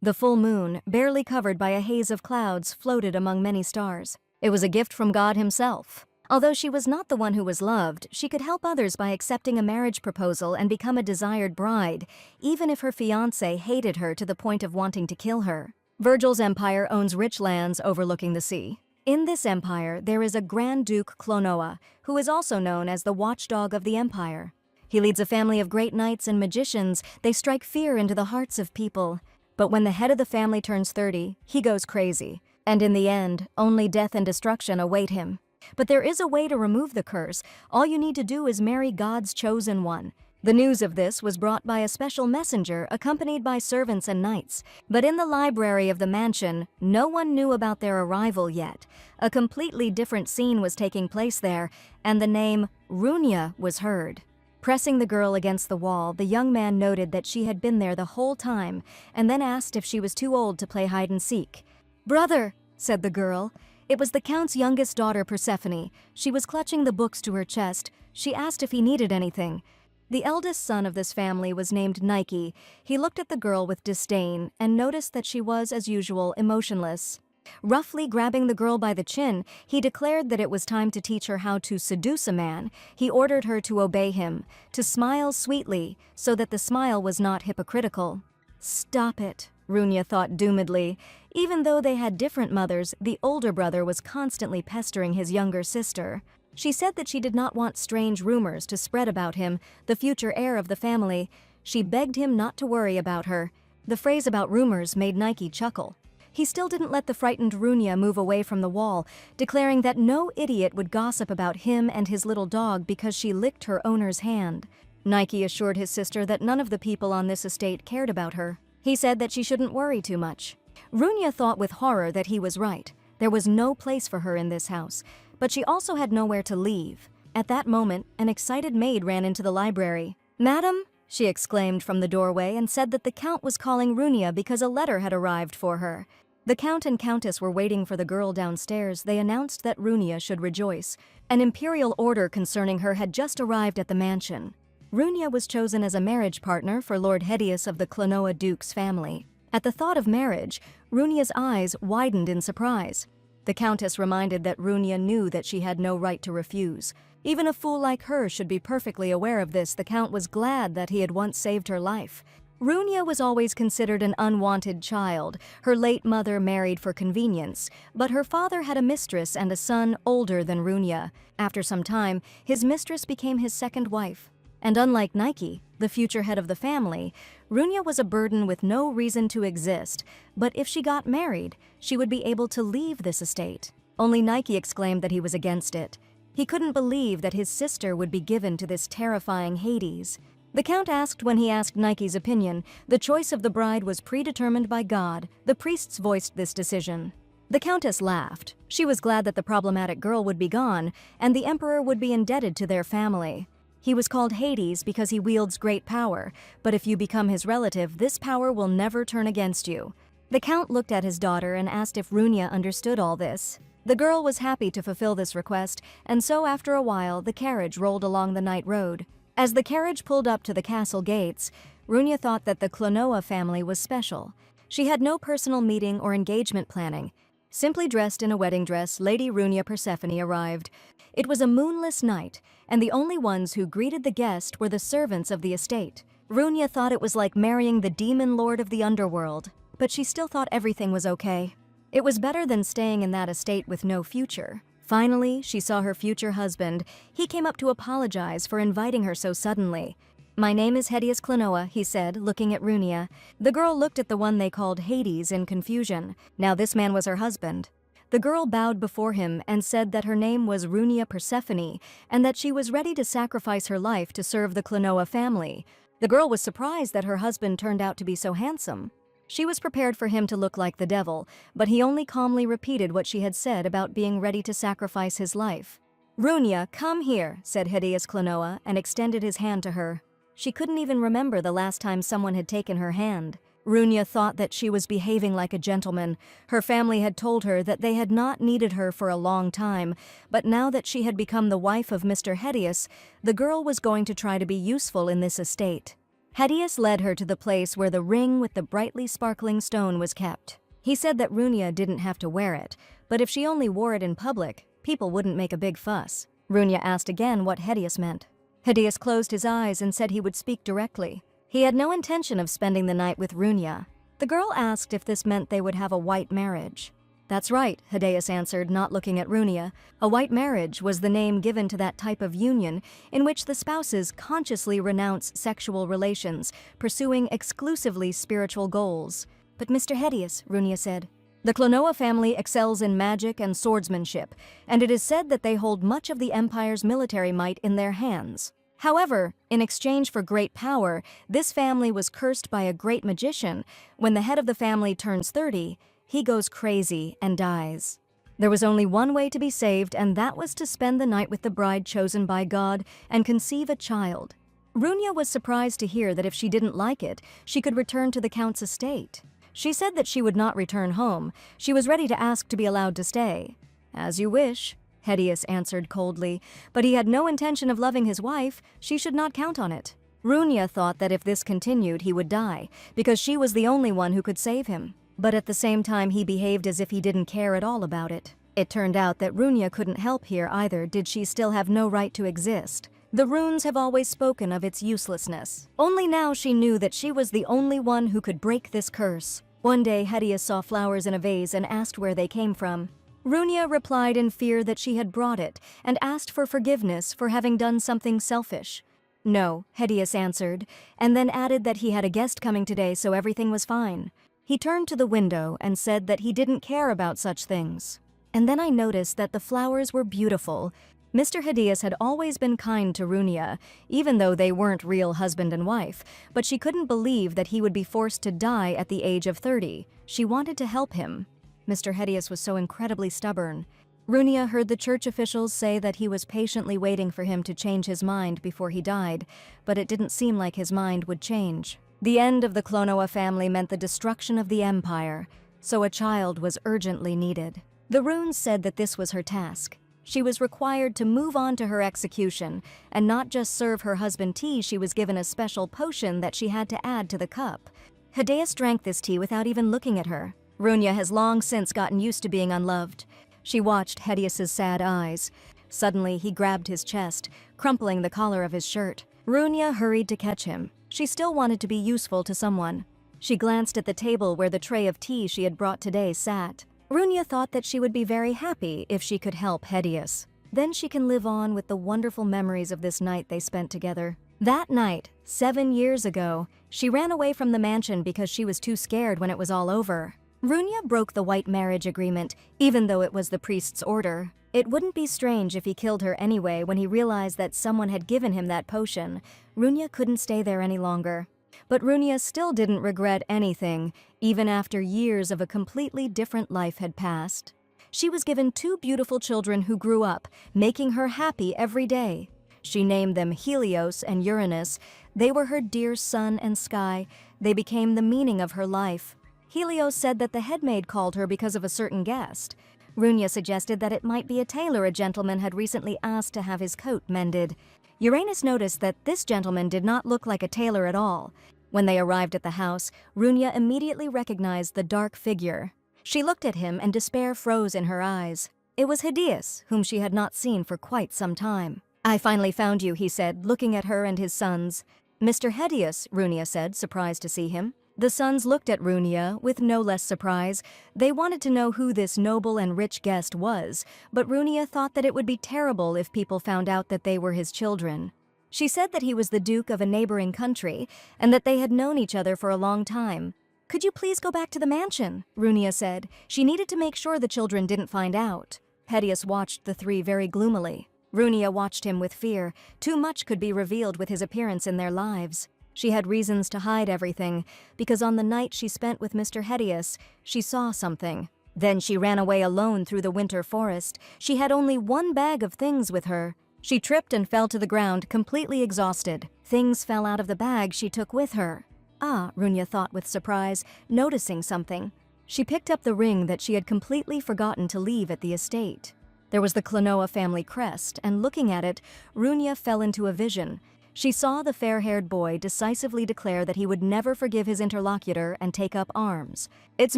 The full moon, barely covered by a haze of clouds, floated among many stars. It was a gift from God himself. Although she was not the one who was loved, she could help others by accepting a marriage proposal and become a desired bride, even if her fiancé hated her to the point of wanting to kill her. Virgil's empire owns rich lands overlooking the sea. In this empire, there is a Grand Duke Clenoa, who is also known as the watchdog of the empire. He leads a family of great knights and magicians. They strike fear into the hearts of people. But when the head of the family turns 30, he goes crazy. And in the end, only death and destruction await him. But there is a way to remove the curse. All you need to do is marry God's chosen one. The news of this was brought by a special messenger accompanied by servants and knights. But in the library of the mansion, no one knew about their arrival yet. A completely different scene was taking place there, and the name Runia was heard. Pressing the girl against the wall, the young man noted that she had been there the whole time, and then asked if she was too old to play hide-and-seek. "Brother," said the girl. It was the Count's youngest daughter, Persephone. She was clutching the books to her chest. She asked if he needed anything. The eldest son of this family was named Nike. He looked at the girl with disdain and noticed that she was, as usual, emotionless. Roughly grabbing the girl by the chin, he declared that it was time to teach her how to seduce a man. He ordered her to obey him, to smile sweetly, so that the smile was not hypocritical. "Stop it," Runia thought doomedly. Even though they had different mothers, the older brother was constantly pestering his younger sister. She said that she did not want strange rumors to spread about him, the future heir of the family. She begged him not to worry about her. The phrase about rumors made Nike chuckle. He still didn't let the frightened Runia move away from the wall, declaring that no idiot would gossip about him and his little dog because she licked her owner's hand. Nike assured his sister that none of the people on this estate cared about her. He said that she shouldn't worry too much. Runia thought with horror that he was right. There was no place for her in this house, but she also had nowhere to leave. At that moment, an excited maid ran into the library. "Madam," she exclaimed from the doorway and said that the Count was calling Runia because a letter had arrived for her. The Count and Countess were waiting for the girl downstairs. They announced that Runia should rejoice. An imperial order concerning her had just arrived at the mansion. Runia was chosen as a marriage partner for Lord Hedius of the Clenoa Duke's family. At the thought of marriage, Runia's eyes widened in surprise. The Countess reminded that Runia knew that she had no right to refuse. Even a fool like her should be perfectly aware of this. The Count was glad that he had once saved her life. Runia was always considered an unwanted child. Her late mother married for convenience, but her father had a mistress and a son older than Runia. After some time, his mistress became his second wife. And unlike Nike, the future head of the family, Runia was a burden with no reason to exist, but if she got married, she would be able to leave this estate. Only Nike exclaimed that he was against it. He couldn't believe that his sister would be given to this terrifying Hades. The Count asked when he asked Nike's opinion. The choice of the bride was predetermined by God. The priests voiced this decision. The Countess laughed. She was glad that the problematic girl would be gone, and the Emperor would be indebted to their family. He was called Hades because he wields great power, but if you become his relative, this power will never turn against you. The Count looked at his daughter and asked if Runia understood all this. The girl was happy to fulfill this request, and so after a while, the carriage rolled along the night road. As the carriage pulled up to the castle gates, Runia thought that the Clenoa family was special. She had no personal meeting or engagement planning. Simply dressed in a wedding dress, Lady Runia Persephone arrived. It was a moonless night, and the only ones who greeted the guest were the servants of the estate. Runia thought it was like marrying the demon lord of the underworld, but she still thought everything was okay. It was better than staying in that estate with no future. Finally, she saw her future husband. He came up to apologize for inviting her so suddenly. "My name is Hedius Clenoa," he said, looking at Runia. The girl looked at the one they called Hades in confusion. Now this man was her husband. The girl bowed before him and said that her name was Runia Persephone and that she was ready to sacrifice her life to serve the Clenoa family. The girl was surprised that her husband turned out to be so handsome. She was prepared for him to look like the devil, but he only calmly repeated what she had said about being ready to sacrifice his life. "Runia, come here," said Hedius Clenoa and extended his hand to her. She couldn't even remember the last time someone had taken her hand. Runia thought that she was behaving like a gentleman. Her family had told her that they had not needed her for a long time, but now that she had become the wife of Mr. Hedius, the girl was going to try to be useful in this estate. Hedius led her to the place where the ring with the brightly sparkling stone was kept. He said that Runia didn't have to wear it, but if she only wore it in public, people wouldn't make a big fuss. Runia asked again what Hedius meant. Hedius closed his eyes and said he would speak directly. He had no intention of spending the night with Runia. The girl asked if this meant they would have a white marriage. That's right, Hedius answered, not looking at Runia. A white marriage was the name given to that type of union in which the spouses consciously renounce sexual relations, pursuing exclusively spiritual goals. But Mr. Hedius, Runia said, the Clenoa family excels in magic and swordsmanship, and it is said that they hold much of the Empire's military might in their hands. However, in exchange for great power, this family was cursed by a great magician. When the head of the family turns 30, he goes crazy and dies. There was only one way to be saved, and that was to spend the night with the bride chosen by God and conceive a child. Runia was surprised to hear that if she didn't like it, she could return to the Count's estate. She said that she would not return home. She was ready to ask to be allowed to stay. As you wish, Hedius answered coldly, but he had no intention of loving his wife. She should not count on it. Runia thought that if this continued, he would die, because she was the only one who could save him. But at the same time, he behaved as if he didn't care at all about it. It turned out that Runia couldn't help here either. Did she still have no right to exist? The runes have always spoken of its uselessness. Only now she knew that she was the only one who could break this curse. One day, Hedius saw flowers in a vase and asked where they came from. Runia replied in fear that she had brought it and asked for forgiveness for having done something selfish. No, Hedius answered, and then added that he had a guest coming today, so everything was fine. He turned to the window and said that he didn't care about such things. And then I noticed that the flowers were beautiful. Mr. Hedius had always been kind to Runia, even though they weren't real husband and wife, but she couldn't believe that he would be forced to die at the age of 30. She wanted to help him. Mr. Hedius was so incredibly stubborn. Runia heard the church officials say that he was patiently waiting for him to change his mind before he died, but it didn't seem like his mind would change. The end of the Clenoa family meant the destruction of the Empire, so a child was urgently needed. The runes said that this was her task. She was required to move on to her execution, and not just serve her husband tea. She was given a special potion that she had to add to the cup. Hedius drank this tea without even looking at her. Runia has long since gotten used to being unloved. She watched Hedius's sad eyes. Suddenly, he grabbed his chest, crumpling the collar of his shirt. Runia hurried to catch him. She still wanted to be useful to someone. She glanced at the table where the tray of tea she had brought today sat. Runia thought that she would be very happy if she could help Hedius. Then she can live on with the wonderful memories of this night they spent together. That night, 7 years ago, she ran away from the mansion because she was too scared when it was all over. Runia broke the white marriage agreement, even though it was the priest's order. It wouldn't be strange if he killed her anyway when he realized that someone had given him that potion. Runia couldn't stay there any longer. But Runia still didn't regret anything, even after years of a completely different life had passed. She was given 2 beautiful children who grew up, making her happy every day. She named them Helios and Uranus. They were her dear sun and sky. They became the meaning of her life. Helios said that the headmaid called her because of a certain guest. Runia suggested that it might be a tailor a gentleman had recently asked to have his coat mended. Uranus noticed that this gentleman did not look like a tailor at all. When they arrived at the house, Runia immediately recognized the dark figure. She looked at him and despair froze in her eyes. It was Hedius, whom she had not seen for quite some time. "I finally found you," he said, looking at her and his sons. "Mr. Hedius," Runia said, surprised to see him. The sons looked at Runia with no less surprise. They wanted to know who this noble and rich guest was, but Runia thought that it would be terrible if people found out that they were his children. She said that he was the duke of a neighboring country, and that they had known each other for a long time. "Could you please go back to the mansion?" Runia said. She needed to make sure the children didn't find out. Hedius watched the 3 very gloomily. Runia watched him with fear. Too much could be revealed with his appearance in their lives. She had reasons to hide everything, because on the night she spent with Mr. Hedius, she saw something. Then she ran away alone through the winter forest. She had only 1 bag of things with her. She tripped and fell to the ground, completely exhausted. Things fell out of the bag she took with her. Ah, Runia thought with surprise, noticing something. She picked up the ring that she had completely forgotten to leave at the estate. There was the Clenoa family crest, and looking at it, Runia fell into a vision. She saw the fair-haired boy decisively declare that he would never forgive his interlocutor and take up arms. "It's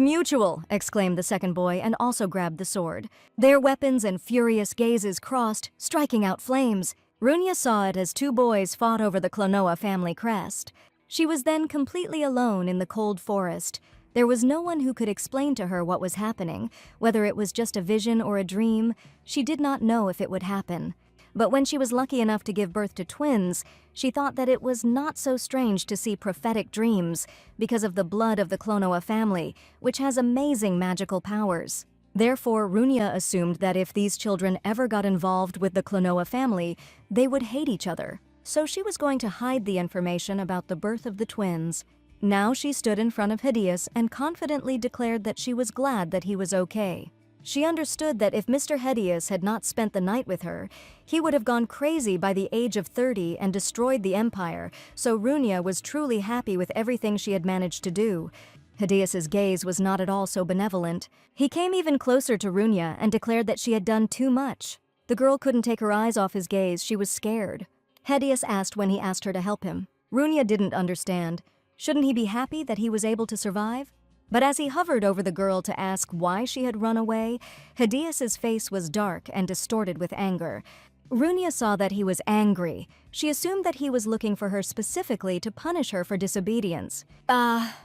mutual!" exclaimed the second boy and also grabbed the sword. Their weapons and furious gazes crossed, striking out flames. Runia saw it as two boys fought over the Clenoa family crest. She was then completely alone in the cold forest. There was no one who could explain to her what was happening, whether it was just a vision or a dream. She did not know if it would happen. But when she was lucky enough to give birth to twins, she thought that it was not so strange to see prophetic dreams because of the blood of the Clenoa family, which has amazing magical powers. Therefore, Runia assumed that if these children ever got involved with the Clenoa family, they would hate each other. So she was going to hide the information about the birth of the twins. Now she stood in front of Hideous and confidently declared that she was glad that he was okay. She understood that if Mr. Hideous had not spent the night with her, he would have gone crazy by the age of 30 and destroyed the empire, so Runia was truly happy with everything she had managed to do. Hideous's gaze was not at all so benevolent. He came even closer to Runia and declared that she had done too much. The girl couldn't take her eyes off his gaze. She was scared. Hideous asked when he asked her to help him. Runia didn't understand. Shouldn't he be happy that he was able to survive? But as he hovered over the girl to ask why she had run away, Hideous's face was dark and distorted with anger. Runia saw that he was angry. She assumed that he was looking for her specifically to punish her for disobedience.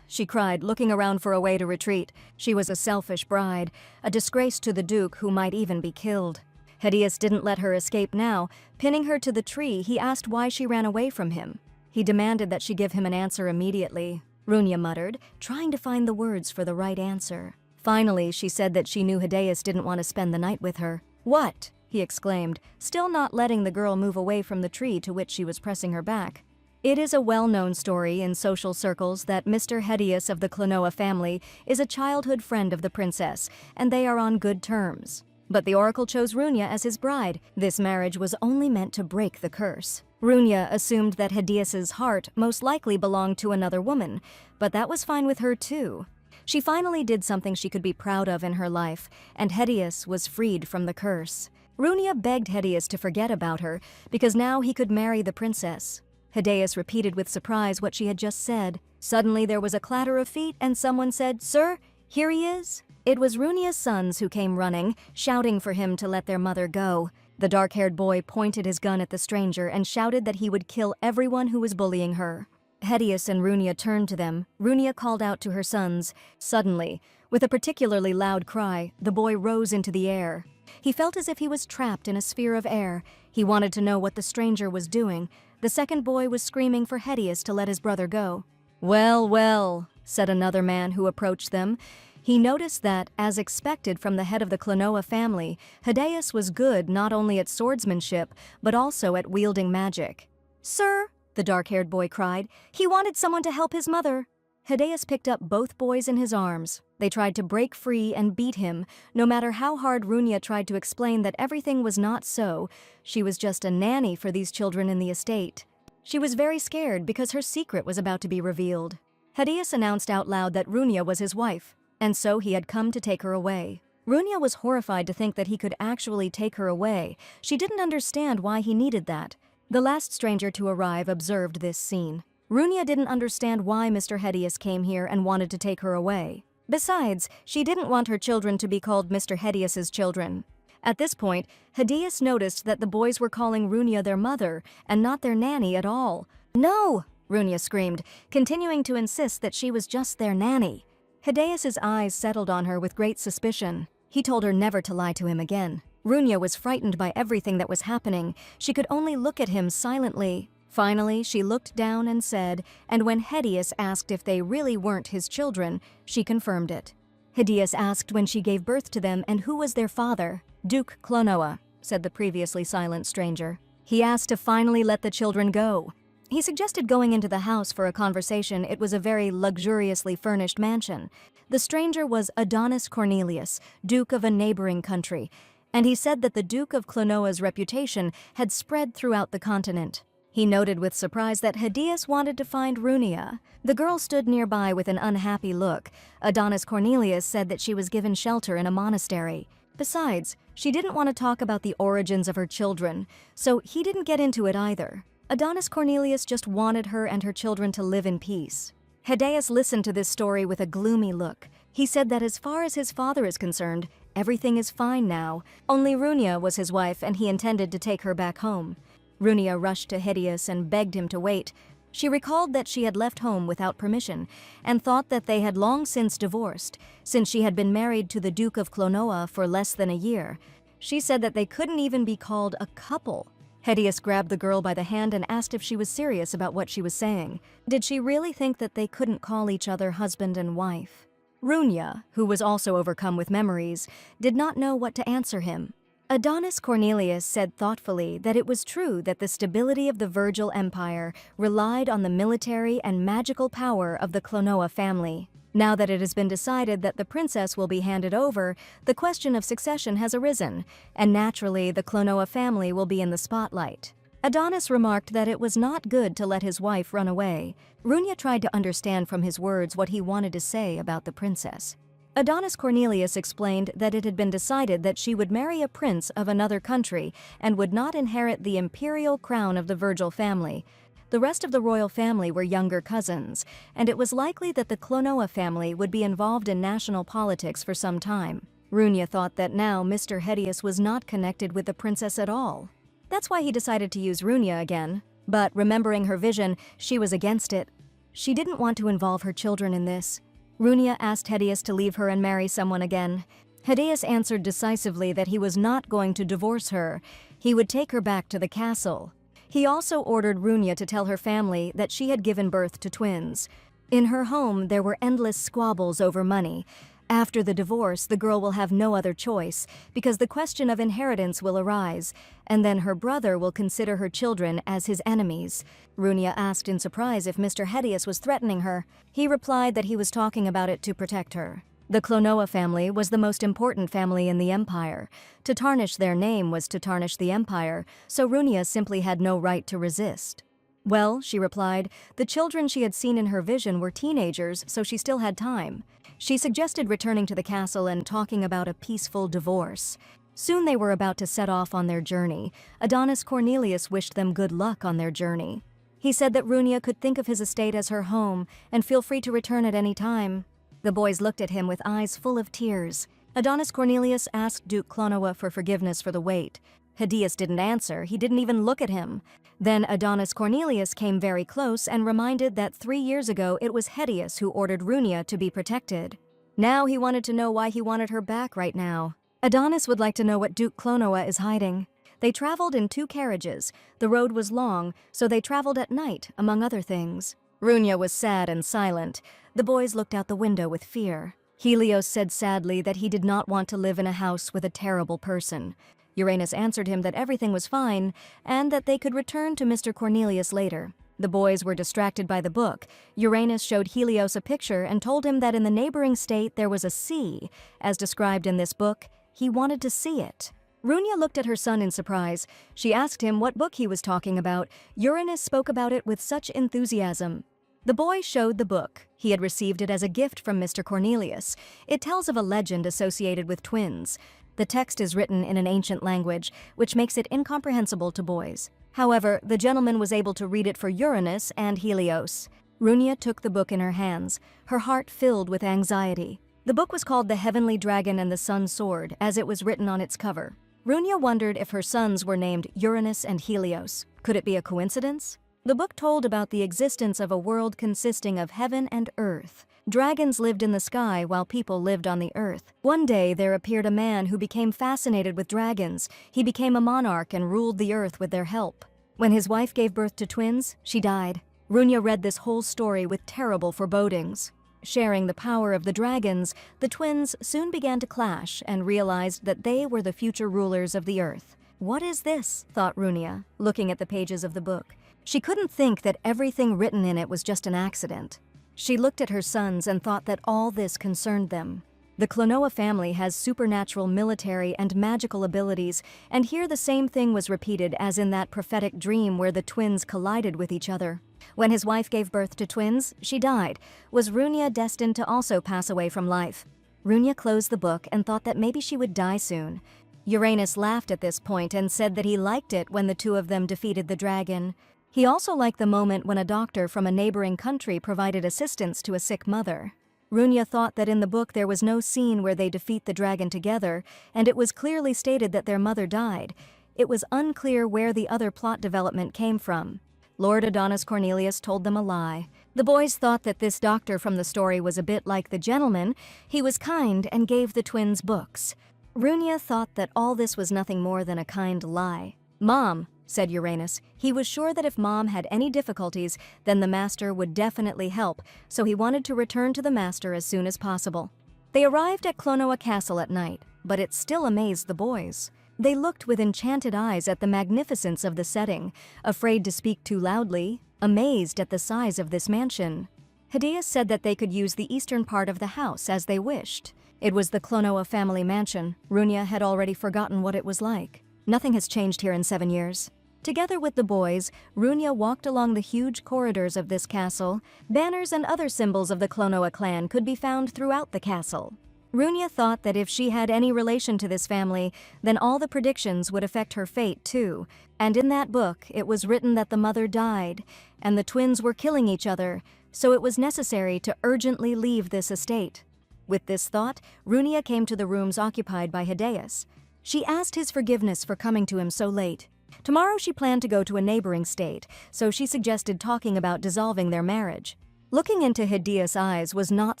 She cried, looking around for a way to retreat. She was a selfish bride, a disgrace to the Duke who might even be killed. Hideous didn't let her escape now. Pinning her to the tree, he asked why she ran away from him. He demanded that she give him an answer immediately. Runia muttered, trying to find the words for the right answer. Finally, she said that she knew Hideous didn't want to spend the night with her. "What?" he exclaimed, still not letting the girl move away from the tree to which she was pressing her back. It is a well-known story in social circles that Mr. Hideous of the Clenoa family is a childhood friend of the princess, and they are on good terms. But the oracle chose Runia as his bride. This marriage was only meant to break the curse. Runia assumed that Hideous's heart most likely belonged to another woman, but that was fine with her too. She finally did something she could be proud of in her life, and Hideous was freed from the curse. Runia begged Hideous to forget about her, because now he could marry the princess. Hideous repeated with surprise what she had just said. Suddenly there was a clatter of feet and someone said, "Sir, here he is." It was Runia's sons who came running, shouting for him to let their mother go. The dark-haired boy pointed his gun at the stranger and shouted that he would kill everyone who was bullying her. Hideous and Runia turned to them. Runia called out to her sons. Suddenly, with a particularly loud cry, the boy rose into the air. He felt as if he was trapped in a sphere of air. He wanted to know what the stranger was doing. The second boy was screaming for Hideous to let his brother go. "Well, well," said another man who approached them. He noticed that, as expected from the head of the Clenoa family, Hideous was good not only at swordsmanship, but also at wielding magic. "Sir," the dark-haired boy cried, "he wanted someone to help his mother." Hideous picked up both boys in his arms. They tried to break free and beat him. No matter how hard Runia tried to explain that everything was not so, she was just a nanny for these children in the estate. She was very scared because her secret was about to be revealed. Hideous announced out loud that Runia was his wife, and so he had come to take her away. Runia was horrified to think that he could actually take her away. She didn't understand why he needed that. The last stranger to arrive observed this scene. Runia didn't understand why Mr. Hideous came here and wanted to take her away. Besides, she didn't want her children to be called Mr. Hideous's children. At this point, Hideous noticed that the boys were calling Runia their mother and not their nanny at all. "No!" Runia screamed, continuing to insist that she was just their nanny. Hideous's eyes settled on her with great suspicion. He told her never to lie to him again. Runia was frightened by everything that was happening. She could only look at him silently. Finally, she looked down and said, and when Hideous asked if they really weren't his children, she confirmed it. Hideous asked when she gave birth to them and who was their father. "Duke Clenoa," said the previously silent stranger. He asked to finally let the children go. He suggested going into the house for a conversation. It was a very luxuriously furnished mansion. The stranger was Adonis Cornelius, Duke of a neighboring country, and he said that the Duke of Clenoa's reputation had spread throughout the continent. He noted with surprise that Hideous wanted to find Runia. The girl stood nearby with an unhappy look. Adonis Cornelius said that she was given shelter in a monastery. Besides, she didn't want to talk about the origins of her children, so he didn't get into it either. Adonis Cornelius just wanted her and her children to live in peace. Hedaius listened to this story with a gloomy look. He said that as far as his father is concerned, everything is fine now. Only Runia was his wife and he intended to take her back home. Runia rushed to Hedaius and begged him to wait. She recalled that she had left home without permission and thought that they had long since divorced, since she had been married to the Duke of Clenoa for less than a year. She said that they couldn't even be called a couple. Hedaius grabbed the girl by the hand and asked if she was serious about what she was saying. Did she really think that they couldn't call each other husband and wife? Runia, who was also overcome with memories, did not know what to answer him. Adonis Cornelius said thoughtfully that it was true that the stability of the Virgil Empire relied on the military and magical power of the Clenoa family. Now that it has been decided that the princess will be handed over, the question of succession has arisen, and naturally the Clenoa family will be in the spotlight. Adonis remarked that it was not good to let his wife run away. Runia tried to understand from his words what he wanted to say about the princess. Adonis Cornelius explained that it had been decided that she would marry a prince of another country and would not inherit the imperial crown of the Virgil family. The rest of the royal family were younger cousins, and it was likely that the Clenoa family would be involved in national politics for some time. Runia thought that now Mr. Hedaius was not connected with the princess at all. That's why he decided to use Runia again, but remembering her vision, she was against it. She didn't want to involve her children in this. Runia asked Hedaius to leave her and marry someone again. Hedaius answered decisively that he was not going to divorce her. He would take her back to the castle. He also ordered Runia to tell her family that she had given birth to twins. In her home, there were endless squabbles over money. After the divorce, the girl will have no other choice, because the question of inheritance will arise, and then her brother will consider her children as his enemies. Runia asked in surprise if Mr. Hedaius was threatening her. He replied that he was talking about it to protect her. The Clenoa family was the most important family in the empire. To tarnish their name was to tarnish the empire, so Runia simply had no right to resist. Well, she replied, the children she had seen in her vision were teenagers, so she still had time. She suggested returning to the castle and talking about a peaceful divorce. Soon they were about to set off on their journey. Adonis Cornelius wished them good luck on their journey. He said that Runia could think of his estate as her home and feel free to return at any time. The boys looked at him with eyes full of tears. Adonis Cornelius asked Duke Clenoa for forgiveness for the wait. Hedaius didn't answer, he didn't even look at him. Then Adonis Cornelius came very close and reminded that 3 years ago it was Hedaius who ordered Runia to be protected. Now he wanted to know why he wanted her back right now. Adonis would like to know what Duke Clenoa is hiding. They traveled in 2 carriages. The road was long, so they traveled at night, among other things. Runia was sad and silent. The boys looked out the window with fear. Helios said sadly that he did not want to live in a house with a terrible person. Uranus answered him that everything was fine and that they could return to Mr. Cornelius later. The boys were distracted by the book. Uranus showed Helios a picture and told him that in the neighboring state there was a sea. As described in this book, he wanted to see it. Runia looked at her son in surprise. She asked him what book he was talking about. Uranus spoke about it with such enthusiasm. The boy showed the book. He had received it as a gift from Mr. Cornelius. It tells of a legend associated with twins. The text is written in an ancient language, which makes it incomprehensible to boys. However, the gentleman was able to read it for Uranus and Helios. Runia took the book in her hands, her heart filled with anxiety. The book was called The Heavenly Dragon and the Sun Sword, as it was written on its cover. Runia wondered if her sons were named Uranus and Helios. Could it be a coincidence? The book told about the existence of a world consisting of heaven and earth. Dragons lived in the sky while people lived on the earth. One day there appeared a man who became fascinated with dragons. He became a monarch and ruled the earth with their help. When his wife gave birth to twins, she died. Runia read this whole story with terrible forebodings. Sharing the power of the dragons, the twins soon began to clash and realized that they were the future rulers of the earth. What is this? Thought Runia, looking at the pages of the book. She couldn't think that everything written in it was just an accident. She looked at her sons and thought that all this concerned them. The Clenoa family has supernatural military and magical abilities, and here the same thing was repeated as in that prophetic dream where the twins collided with each other. When his wife gave birth to twins, she died. Was Runia destined to also pass away from life? Runia closed the book and thought that maybe she would die soon. Uranus laughed at this point and said that he liked it when the two of them defeated the dragon. He also liked the moment when a doctor from a neighboring country provided assistance to a sick mother. Runya thought that in the book there was no scene where they defeat the dragon together, and it was clearly stated that their mother died. It was unclear where the other plot development came from. Lord Adonis Cornelius told them a lie. The boys thought that this doctor from the story was a bit like the gentleman. He was kind and gave the twins books. Runya thought that all this was nothing more than a kind lie. "Mom," said Uranus. He was sure that if Mom had any difficulties, then the master would definitely help, so he wanted to return to the master as soon as possible. They arrived at Clenoa Castle at night, but it still amazed the boys. They looked with enchanted eyes at the magnificence of the setting, afraid to speak too loudly, amazed at the size of this mansion. Hideus said that they could use the eastern part of the house as they wished. It was the Clenoa family mansion. Runya had already forgotten what it was like. Nothing has changed here in 7 years. Together with the boys, Runya walked along the huge corridors of this castle. Banners and other symbols of the Clenoa clan could be found throughout the castle. Runya thought that if she had any relation to this family, then all the predictions would affect her fate too. And in that book, it was written that the mother died, and the twins were killing each other, so it was necessary to urgently leave this estate. With this thought, Runya came to the rooms occupied by Hideus. She asked his forgiveness for coming to him so late. Tomorrow she planned to go to a neighboring state, so she suggested talking about dissolving their marriage. Looking into Hideus' eyes was not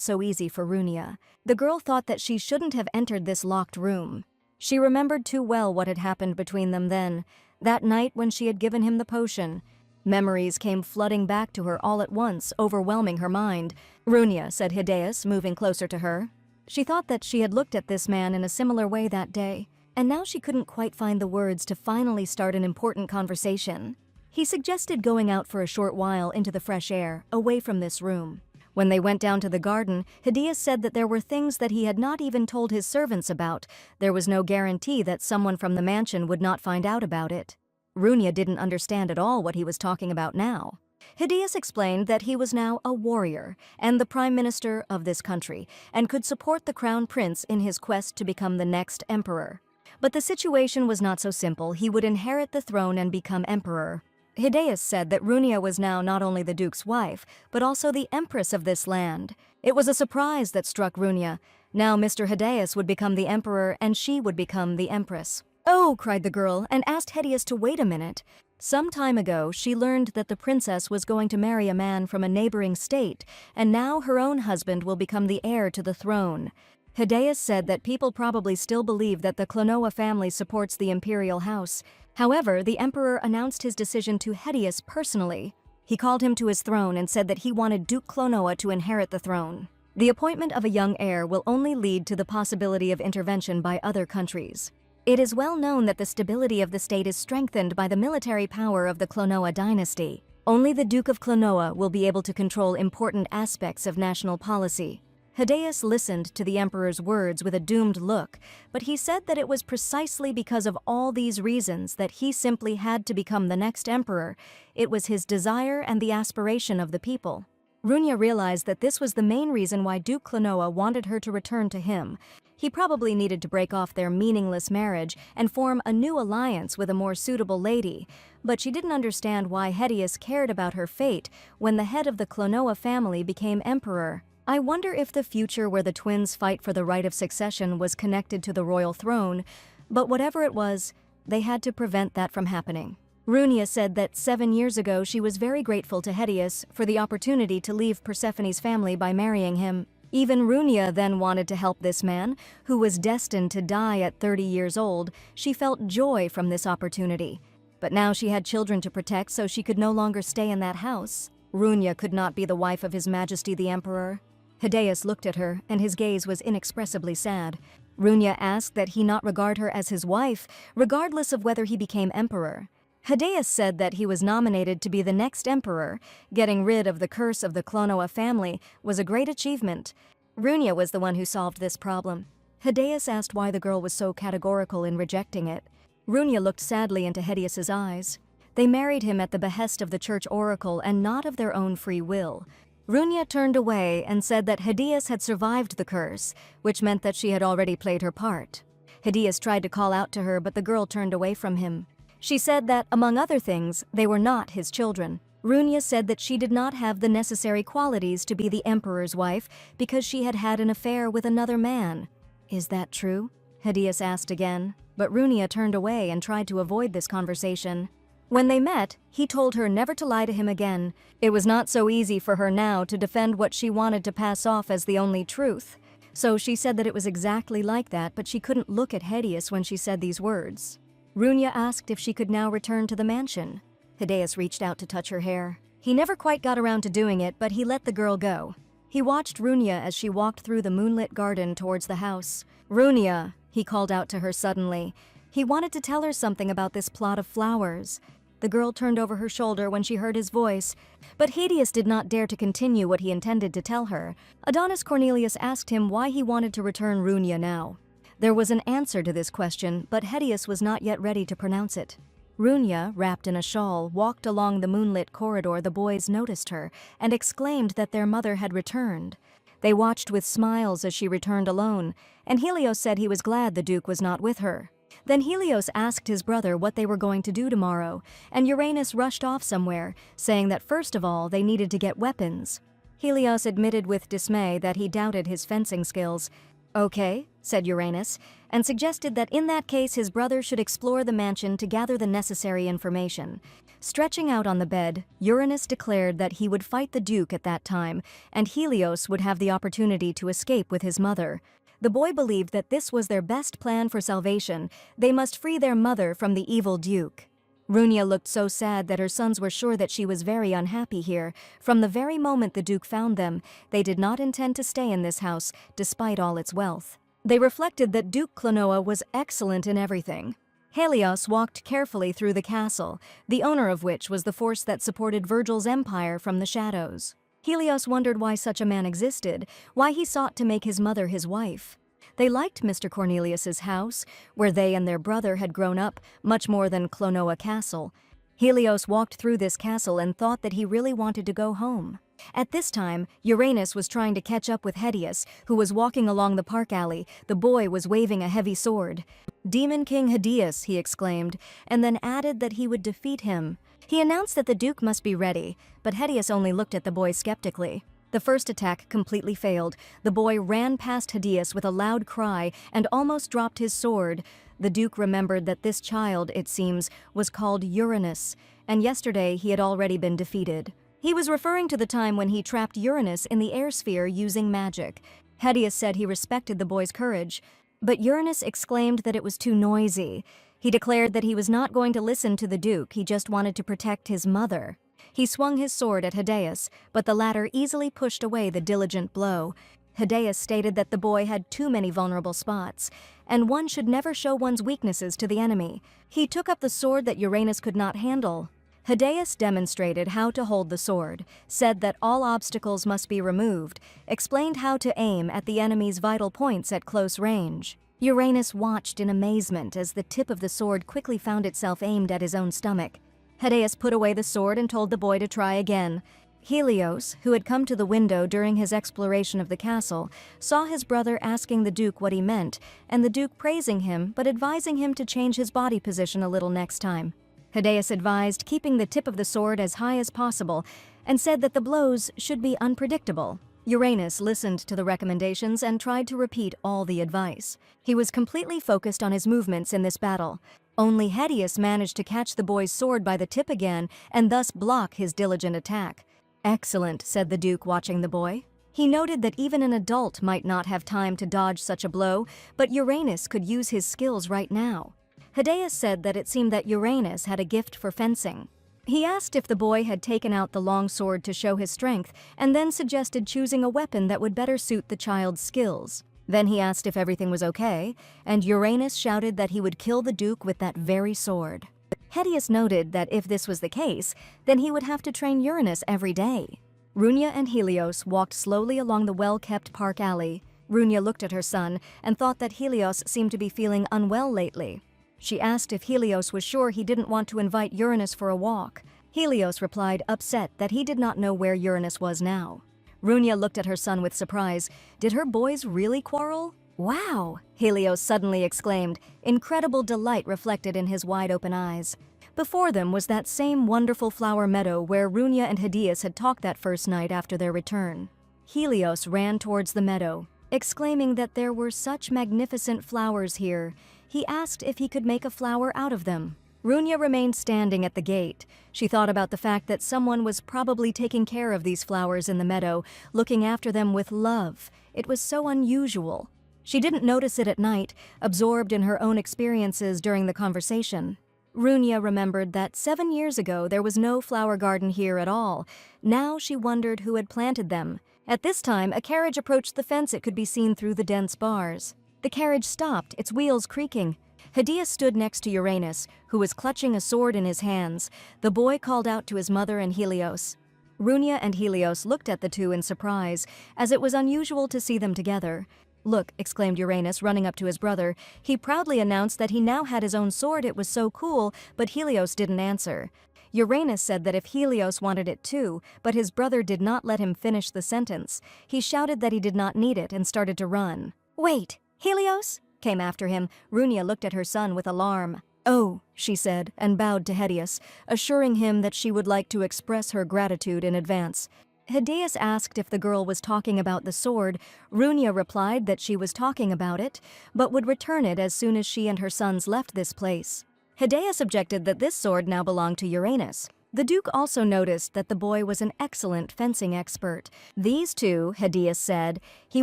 so easy for Runya. The girl thought that she shouldn't have entered this locked room. She remembered too well what had happened between them then, that night when she had given him the potion. Memories came flooding back to her all at once, overwhelming her mind. "Runya," said Hideus, moving closer to her. She thought that she had looked at this man in a similar way that day, and now she couldn't quite find the words to finally start an important conversation. He suggested going out for a short while into the fresh air, away from this room. When they went down to the garden, Hideus said that there were things that he had not even told his servants about. There was no guarantee that someone from the mansion would not find out about it. Runya didn't understand at all what he was talking about now. Hideus explained that he was now a warrior and the prime minister of this country, and could support the crown prince in his quest to become the next emperor. But the situation was not so simple. He would inherit the throne and become emperor. Hideus said that Runya was now not only the duke's wife, but also the empress of this land. It was a surprise that struck Runya. Now Mr. Hideus would become the emperor and she would become the empress. "Oh!" cried the girl, and asked Hideus to wait a minute. Some time ago, she learned that the princess was going to marry a man from a neighboring state, and now her own husband will become the heir to the throne. Hideus said that people probably still believe that the Clenoa family supports the imperial house. However, the emperor announced his decision to Hideus personally. He called him to his throne and said that he wanted Duke Clenoa to inherit the throne. The appointment of a young heir will only lead to the possibility of intervention by other countries. It is well known that the stability of the state is strengthened by the military power of the Clenoa dynasty. Only the Duke of Clenoa will be able to control important aspects of national policy. Hideus listened to the emperor's words with a doomed look, but he said that it was precisely because of all these reasons that he simply had to become the next emperor. It was his desire and the aspiration of the people. Runya realized that this was the main reason why Duke Clenoa wanted her to return to him. He probably needed to break off their meaningless marriage and form a new alliance with a more suitable lady, but she didn't understand why Hideus cared about her fate when the head of the Clenoa family became emperor. I wonder if the future where the twins fight for the right of succession was connected to the royal throne, but whatever it was, they had to prevent that from happening. Runya said that 7 years ago she was very grateful to Hideus for the opportunity to leave Persephone's family by marrying him. Even Runya then wanted to help this man, who was destined to die at 30 years old. She felt joy from this opportunity. But now she had children to protect, so she could no longer stay in that house. Runya could not be the wife of His Majesty the Emperor. Hideus looked at her, and his gaze was inexpressibly sad. Runya asked that he not regard her as his wife, regardless of whether he became emperor. Hideus said that he was nominated to be the next emperor. Getting rid of the curse of the Clenoa family was a great achievement. Runya was the one who solved this problem. Hideus asked why the girl was so categorical in rejecting it. Runya looked sadly into Hideus's eyes. They married him at the behest of the church oracle and not of their own free will. Runya turned away and said that Hideus had survived the curse, which meant that she had already played her part. Hideus tried to call out to her, but the girl turned away from him. She said that, among other things, they were not his children. Runia said that she did not have the necessary qualities to be the emperor's wife because she had had an affair with another man. Is that true? Hideus asked again, but Runia turned away and tried to avoid this conversation. When they met, he told her never to lie to him again. It was not so easy for her now to defend what she wanted to pass off as the only truth. So she said that it was exactly like that, but she couldn't look at Hideus when she said these words. Runia asked if she could now return to the mansion. Hideus reached out to touch her hair. He never quite got around to doing it, but he let the girl go. He watched Runia as she walked through the moonlit garden towards the house. "Runia," he called out to her suddenly. He wanted to tell her something about this plot of flowers. The girl turned over her shoulder when she heard his voice, but Hideus did not dare to continue what he intended to tell her. Adonis Cornelius asked him why he wanted to return Runia now. There was an answer to this question, but Hideus was not yet ready to pronounce it. Runia, wrapped in a shawl, walked along the moonlit corridor. The boys noticed her and exclaimed that their mother had returned. They watched with smiles as she returned alone, and Helios said he was glad the Duke was not with her. Then Helios asked his brother what they were going to do tomorrow, and Uranus rushed off somewhere, saying that first of all they needed to get weapons. Helios admitted with dismay that he doubted his fencing skills. "Okay," said Uranus, and suggested that in that case his brother should explore the mansion to gather the necessary information. Stretching out on the bed, Uranus declared that he would fight the Duke at that time, and Helios would have the opportunity to escape with his mother. The boy believed that this was their best plan for salvation. They must free their mother from the evil Duke. Runia looked so sad that her sons were sure that she was very unhappy here. From the very moment the Duke found them, they did not intend to stay in this house, despite all its wealth. They reflected that Duke Clenoa was excellent in everything. Helios walked carefully through the castle, the owner of which was the force that supported Virgil's empire from the shadows. Helios wondered why such a man existed, why he sought to make his mother his wife. They liked Mr. Cornelius's house, where they and their brother had grown up, much more than Clenoa Castle. Helios walked through this castle and thought that he really wanted to go home. At this time, Uranus was trying to catch up with Hideus, who was walking along the park alley. The boy was waving a heavy sword. "Demon King Hideus," he exclaimed, and then added that he would defeat him. He announced that the Duke must be ready, but Hideus only looked at the boy skeptically. The first attack completely failed. The boy ran past Hideus with a loud cry and almost dropped his sword. The Duke remembered that this child, it seems, was called Uranus, and yesterday he had already been defeated. He was referring to the time when he trapped Uranus in the air sphere using magic. Hideus said he respected the boy's courage, but Uranus exclaimed that it was too noisy. He declared that he was not going to listen to the Duke, he just wanted to protect his mother. He swung his sword at Hideus, but the latter easily pushed away the diligent blow. Hideus stated that the boy had too many vulnerable spots, and one should never show one's weaknesses to the enemy. He took up the sword that Uranus could not handle. Hideus demonstrated how to hold the sword, said that all obstacles must be removed, explained how to aim at the enemy's vital points at close range. Uranus watched in amazement as the tip of the sword quickly found itself aimed at his own stomach. Hideus put away the sword and told the boy to try again. Helios, who had come to the window during his exploration of the castle, saw his brother asking the Duke what he meant, and the Duke praising him but advising him to change his body position a little next time. Hideus advised keeping the tip of the sword as high as possible and said that the blows should be unpredictable. Uranus listened to the recommendations and tried to repeat all the advice. He was completely focused on his movements in this battle. Only Hideus managed to catch the boy's sword by the tip again and thus block his diligent attack. "Excellent," said the Duke, watching the boy. He noted that even an adult might not have time to dodge such a blow, but Uranus could use his skills right now. Hideus said that it seemed that Uranus had a gift for fencing. He asked if the boy had taken out the long sword to show his strength, and then suggested choosing a weapon that would better suit the child's skills. Then he asked if everything was okay, and Uranus shouted that he would kill the Duke with that very sword. Hideus noted that if this was the case, then he would have to train Uranus every day. Runia and Helios walked slowly along the well-kept park alley. Runia looked at her son and thought that Helios seemed to be feeling unwell lately. She asked if Helios was sure he didn't want to invite Uranus for a walk. Helios replied, upset that he did not know where Uranus was now. Runia looked at her son with surprise. Did her boys really quarrel? "Wow!" Helios suddenly exclaimed, incredible delight reflected in his wide-open eyes. Before them was that same wonderful flower meadow where Runia and Hideus had talked that first night after their return. Helios ran towards the meadow, exclaiming that there were such magnificent flowers here. He asked if he could make a flower out of them. Runia remained standing at the gate. She thought about the fact that someone was probably taking care of these flowers in the meadow, looking after them with love. It was so unusual. She didn't notice it at night, absorbed in her own experiences during the conversation. Runia remembered that 7 years ago there was no flower garden here at all. Now she wondered who had planted them. At this time, a carriage approached the fence it could be seen through the dense bars. The carriage stopped, its wheels creaking. Hideus stood next to Uranus, who was clutching a sword in his hands. The boy called out to his mother and Helios. Runia and Helios looked at the two in surprise, as it was unusual to see them together. "Look," exclaimed Uranus, running up to his brother. He proudly announced that he now had his own sword. It was so cool, but Helios didn't answer. Uranus said that if Helios wanted it too, but his brother did not let him finish the sentence. He shouted that he did not need it and started to run. "Wait, Helios?" came after him. Runia looked at her son with alarm. "Oh," she said, and bowed to Hideus, assuring him that she would like to express her gratitude in advance. Hideus asked if the girl was talking about the sword. Runia replied that she was talking about it, but would return it as soon as she and her sons left this place. Hideus objected that this sword now belonged to Uranus. The Duke also noticed that the boy was an excellent fencing expert. These two, Hideus said, he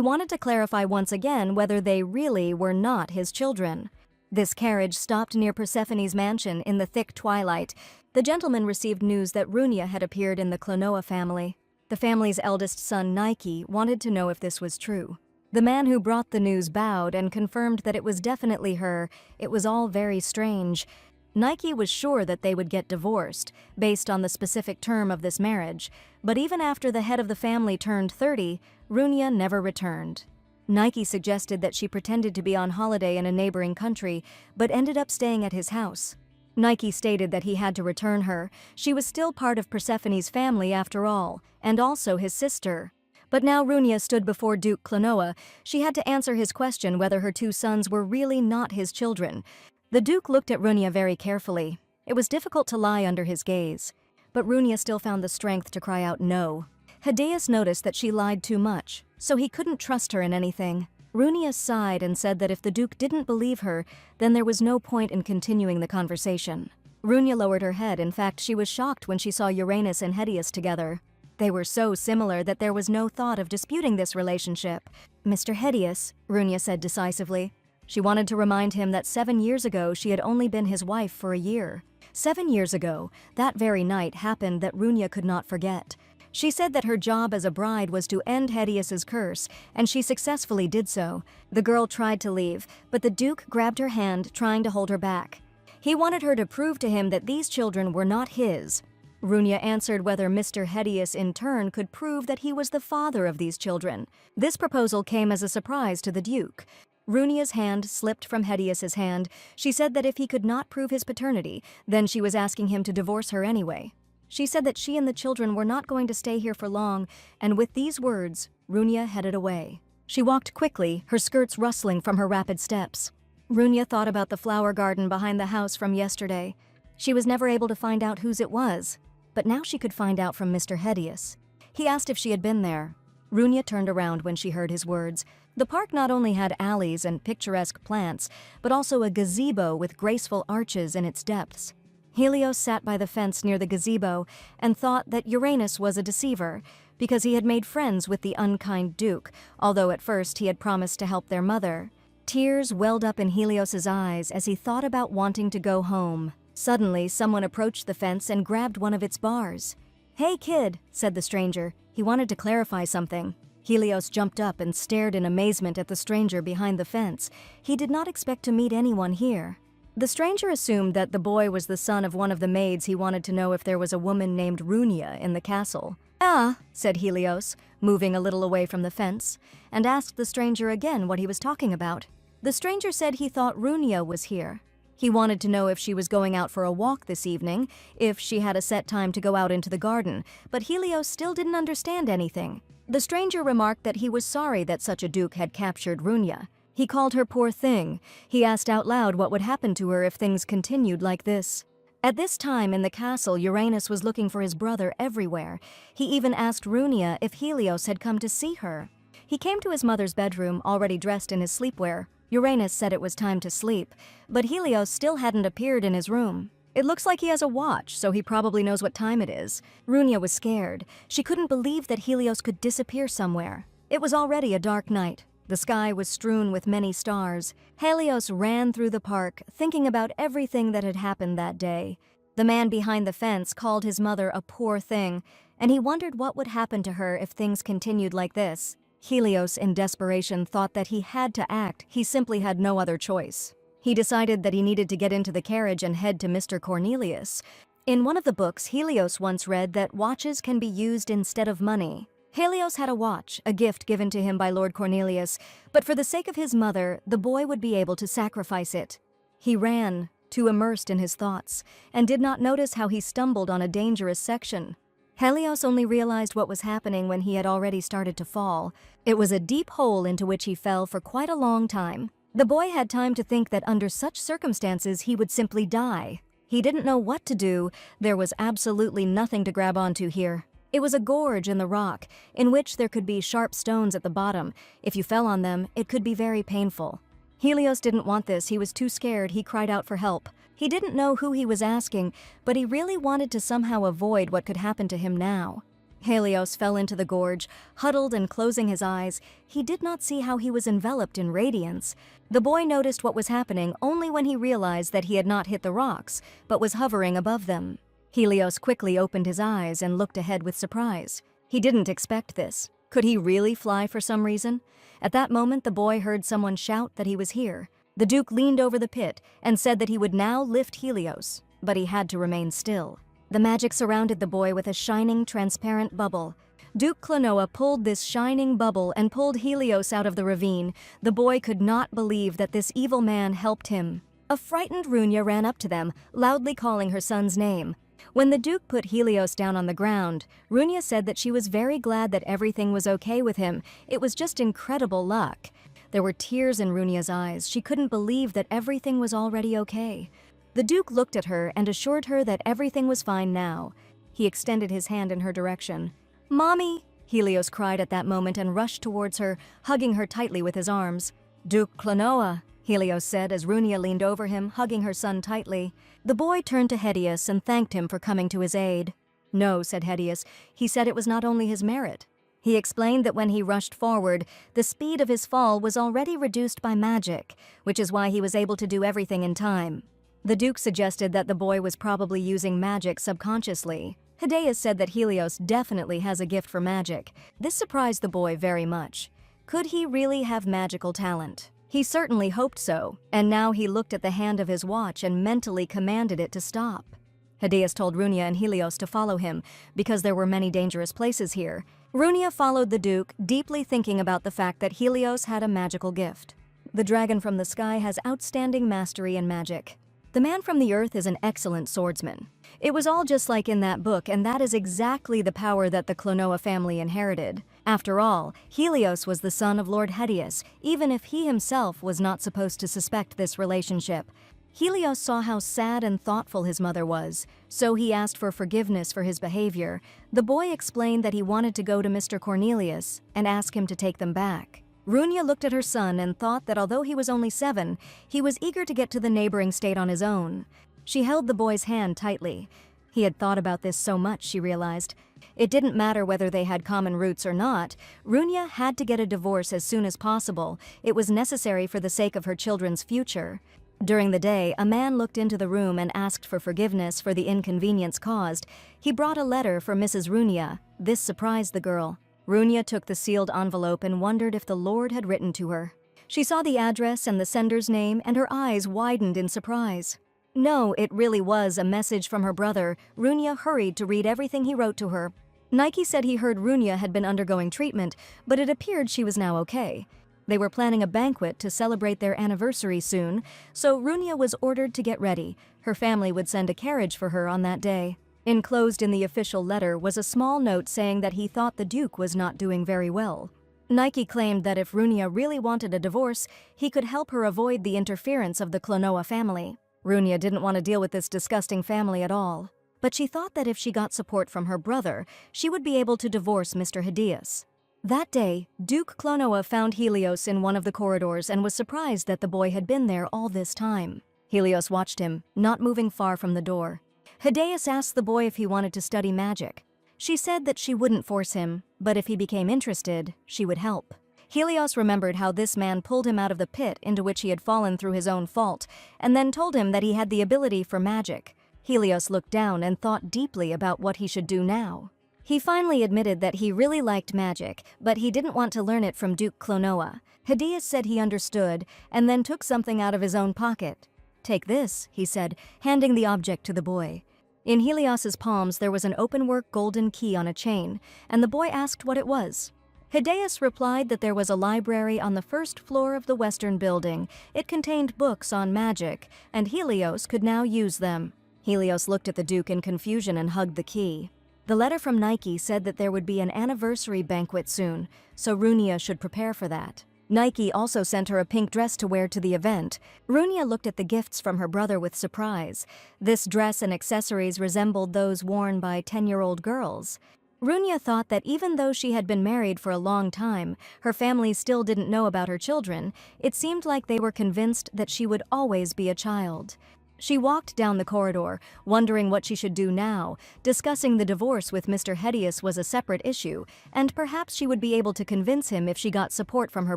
wanted to clarify once again whether they really were not his children. This carriage stopped near Persephone's mansion in the thick twilight. The gentleman received news that Runia had appeared in the Clenoa family. The family's eldest son, Nike, wanted to know if this was true. The man who brought the news bowed and confirmed that it was definitely her. It was all very strange. Nike was sure that they would get divorced, based on the specific term of this marriage, but even after the head of the family turned 30, Runia never returned. Nike suggested that she pretended to be on holiday in a neighboring country, but ended up staying at his house. Nike stated that he had to return her. She was still part of Persephone's family after all, and also his sister. But now Runia stood before Duke Clenoa. She had to answer his question whether her two sons were really not his children. The Duke looked at Runia very carefully. It was difficult to lie under his gaze, but Runia still found the strength to cry out no. Hideus noticed that she lied too much, so he couldn't trust her in anything. Runia sighed and said that if the Duke didn't believe her, then there was no point in continuing the conversation. Runia lowered her head. In fact, she was shocked when she saw Uranus and Hideus together. They were so similar that there was no thought of disputing this relationship. "Mr. Hideus," Runia said decisively. She wanted to remind him that 7 years ago she had only been his wife for a year. 7 years ago, that very night happened that Runia could not forget. She said that her job as a bride was to end Hideus's curse, and she successfully did so. The girl tried to leave, but the Duke grabbed her hand, trying to hold her back. He wanted her to prove to him that these children were not his. Runia answered whether Mr. Hideus in turn could prove that he was the father of these children. This proposal came as a surprise to the Duke. Runia's hand slipped from Hideus's hand. She said that if he could not prove his paternity, then she was asking him to divorce her anyway. She said that she and the children were not going to stay here for long, and with these words, Runia headed away. She walked quickly, her skirts rustling from her rapid steps. Runia thought about the flower garden behind the house from yesterday. She was never able to find out whose it was, but now she could find out from Mr. Hideus. He asked if she had been there. Runia turned around when she heard his words. The park not only had alleys and picturesque plants, but also a gazebo with graceful arches in its depths. Helios sat by the fence near the gazebo and thought that Uranus was a deceiver because he had made friends with the unkind Duke, although at first he had promised to help their mother. Tears welled up in Helios's eyes as he thought about wanting to go home. Suddenly, someone approached the fence and grabbed one of its bars. "Hey, kid," said the stranger. He wanted to clarify something. Helios jumped up and stared in amazement at the stranger behind the fence. He did not expect to meet anyone here. The stranger assumed that the boy was the son of one of the maids. He wanted to know if there was a woman named Runia in the castle. "Ah," said Helios, moving a little away from the fence, and asked the stranger again what he was talking about. The stranger said he thought Runia was here. He wanted to know if she was going out for a walk this evening, if she had a set time to go out into the garden, but Helios still didn't understand anything. The stranger remarked that he was sorry that such a duke had captured Runia. He called her poor thing. He asked out loud what would happen to her if things continued like this. At this time in the castle, Uranus was looking for his brother everywhere. He even asked Runia if Helios had come to see her. He came to his mother's bedroom, already dressed in his sleepwear. Uranus said it was time to sleep, but Helios still hadn't appeared in his room. It looks like he has a watch, so he probably knows what time it is. Runia was scared. She couldn't believe that Helios could disappear somewhere. It was already a dark night. The sky was strewn with many stars. Helios ran through the park, thinking about everything that had happened that day. The man behind the fence called his mother a poor thing, and he wondered what would happen to her if things continued like this. Helios, in desperation, thought that he had to act. He simply had no other choice. He decided that he needed to get into the carriage and head to Mr. Cornelius. In one of the books, Helios once read that watches can be used instead of money. Helios had a watch, a gift given to him by Lord Cornelius, but for the sake of his mother, the boy would be able to sacrifice it. He ran, too immersed in his thoughts, and did not notice how he stumbled on a dangerous section. Helios only realized what was happening when he had already started to fall. It was a deep hole into which he fell for quite a long time. The boy had time to think that under such circumstances he would simply die. He didn't know what to do. There was absolutely nothing to grab onto here. It was a gorge in the rock, in which there could be sharp stones at the bottom. If you fell on them, it could be very painful. Helios didn't want this. He was too scared. He cried out for help. He didn't know who he was asking, but he really wanted to somehow avoid what could happen to him now. Helios fell into the gorge, huddled and closing his eyes. He did not see how he was enveloped in radiance. The boy noticed what was happening only when he realized that he had not hit the rocks, but was hovering above them. Helios quickly opened his eyes and looked ahead with surprise. He didn't expect this. Could he really fly for some reason? At that moment, the boy heard someone shout that he was here. The Duke leaned over the pit and said that he would now lift Helios, but he had to remain still. The magic surrounded the boy with a shining, transparent bubble. Duke Clenoa pulled this shining bubble and pulled Helios out of the ravine. The boy could not believe that this evil man helped him. A frightened Runia ran up to them, loudly calling her son's name. When the Duke put Helios down on the ground, Runia said that she was very glad that everything was okay with him. It was just incredible luck. There were tears in Runia's eyes. She couldn't believe that everything was already okay. The Duke looked at her and assured her that everything was fine now. He extended his hand in her direction. "Mommy!" Helios cried at that moment and rushed towards her, hugging her tightly with his arms. "Duke Clenoa," Helios said as Runia leaned over him, hugging her son tightly. The boy turned to Hedius and thanked him for coming to his aid. "No," said Hedius. "He said it was not only his merit." He explained that when he rushed forward, the speed of his fall was already reduced by magic, which is why he was able to do everything in time. The Duke suggested that the boy was probably using magic subconsciously. Hedius said that Helios definitely has a gift for magic. This surprised the boy very much. Could he really have magical talent? He certainly hoped so, and now he looked at the hand of his watch and mentally commanded it to stop. Hedius told Runia and Helios to follow him, because there were many dangerous places here. Runia followed the Duke, deeply thinking about the fact that Helios had a magical gift. The dragon from the sky has outstanding mastery in magic. The man from the earth is an excellent swordsman. It was all just like in that book, and that is exactly the power that the Clenoa family inherited. After all, Helios was the son of Lord Hedius, even if he himself was not supposed to suspect this relationship. Helios saw how sad and thoughtful his mother was, so he asked for forgiveness for his behavior. The boy explained that he wanted to go to Mr. Cornelius and ask him to take them back. Runia looked at her son and thought that although he was only 7, he was eager to get to the neighboring state on his own. She held the boy's hand tightly. He had thought about this so much, she realized. It didn't matter whether they had common roots or not. Runia had to get a divorce as soon as possible. It was necessary for the sake of her children's future. During the day, a man looked into the room and asked for forgiveness for the inconvenience caused. He brought a letter for Mrs. Runia. This surprised the girl. Runia took the sealed envelope and wondered if the Lord had written to her. She saw the address and the sender's name, and her eyes widened in surprise. No, it really was a message from her brother. Runia hurried to read everything he wrote to her. Nike said he heard Runia had been undergoing treatment, but it appeared she was now okay. They were planning a banquet to celebrate their anniversary soon, so Runia was ordered to get ready. Her family would send a carriage for her on that day. Enclosed in the official letter was a small note saying that he thought the Duke was not doing very well. Nike claimed that if Runia really wanted a divorce, he could help her avoid the interference of the Clenoa family. Runia didn't want to deal with this disgusting family at all, but she thought that if she got support from her brother, she would be able to divorce Mr. Hideous. That day, Duke Clenoa found Helios in one of the corridors and was surprised that the boy had been there all this time. Helios watched him, not moving far from the door. Hideous asked the boy if he wanted to study magic. She said that she wouldn't force him, but if he became interested, she would help. Helios remembered how this man pulled him out of the pit into which he had fallen through his own fault, and then told him that he had the ability for magic. Helios looked down and thought deeply about what he should do now. He finally admitted that he really liked magic, but he didn't want to learn it from Duke Clenoa. Hideous said he understood, and then took something out of his own pocket. "Take this," he said, handing the object to the boy. In Helios's palms there was an openwork golden key on a chain, and the boy asked what it was. Hideous replied that there was a library on the first floor of the western building. It contained books on magic, and Helios could now use them. Helios looked at the Duke in confusion and hugged the key. The letter from Nike said that there would be an anniversary banquet soon, so Runia should prepare for that. Nike also sent her a pink dress to wear to the event. Runia looked at the gifts from her brother with surprise. This dress and accessories resembled those worn by 10-year-old girls. Runia thought that even though she had been married for a long time, her family still didn't know about her children. It seemed like they were convinced that she would always be a child. She walked down the corridor, wondering what she should do now. Discussing the divorce with Mr. Hideous was a separate issue, and perhaps she would be able to convince him if she got support from her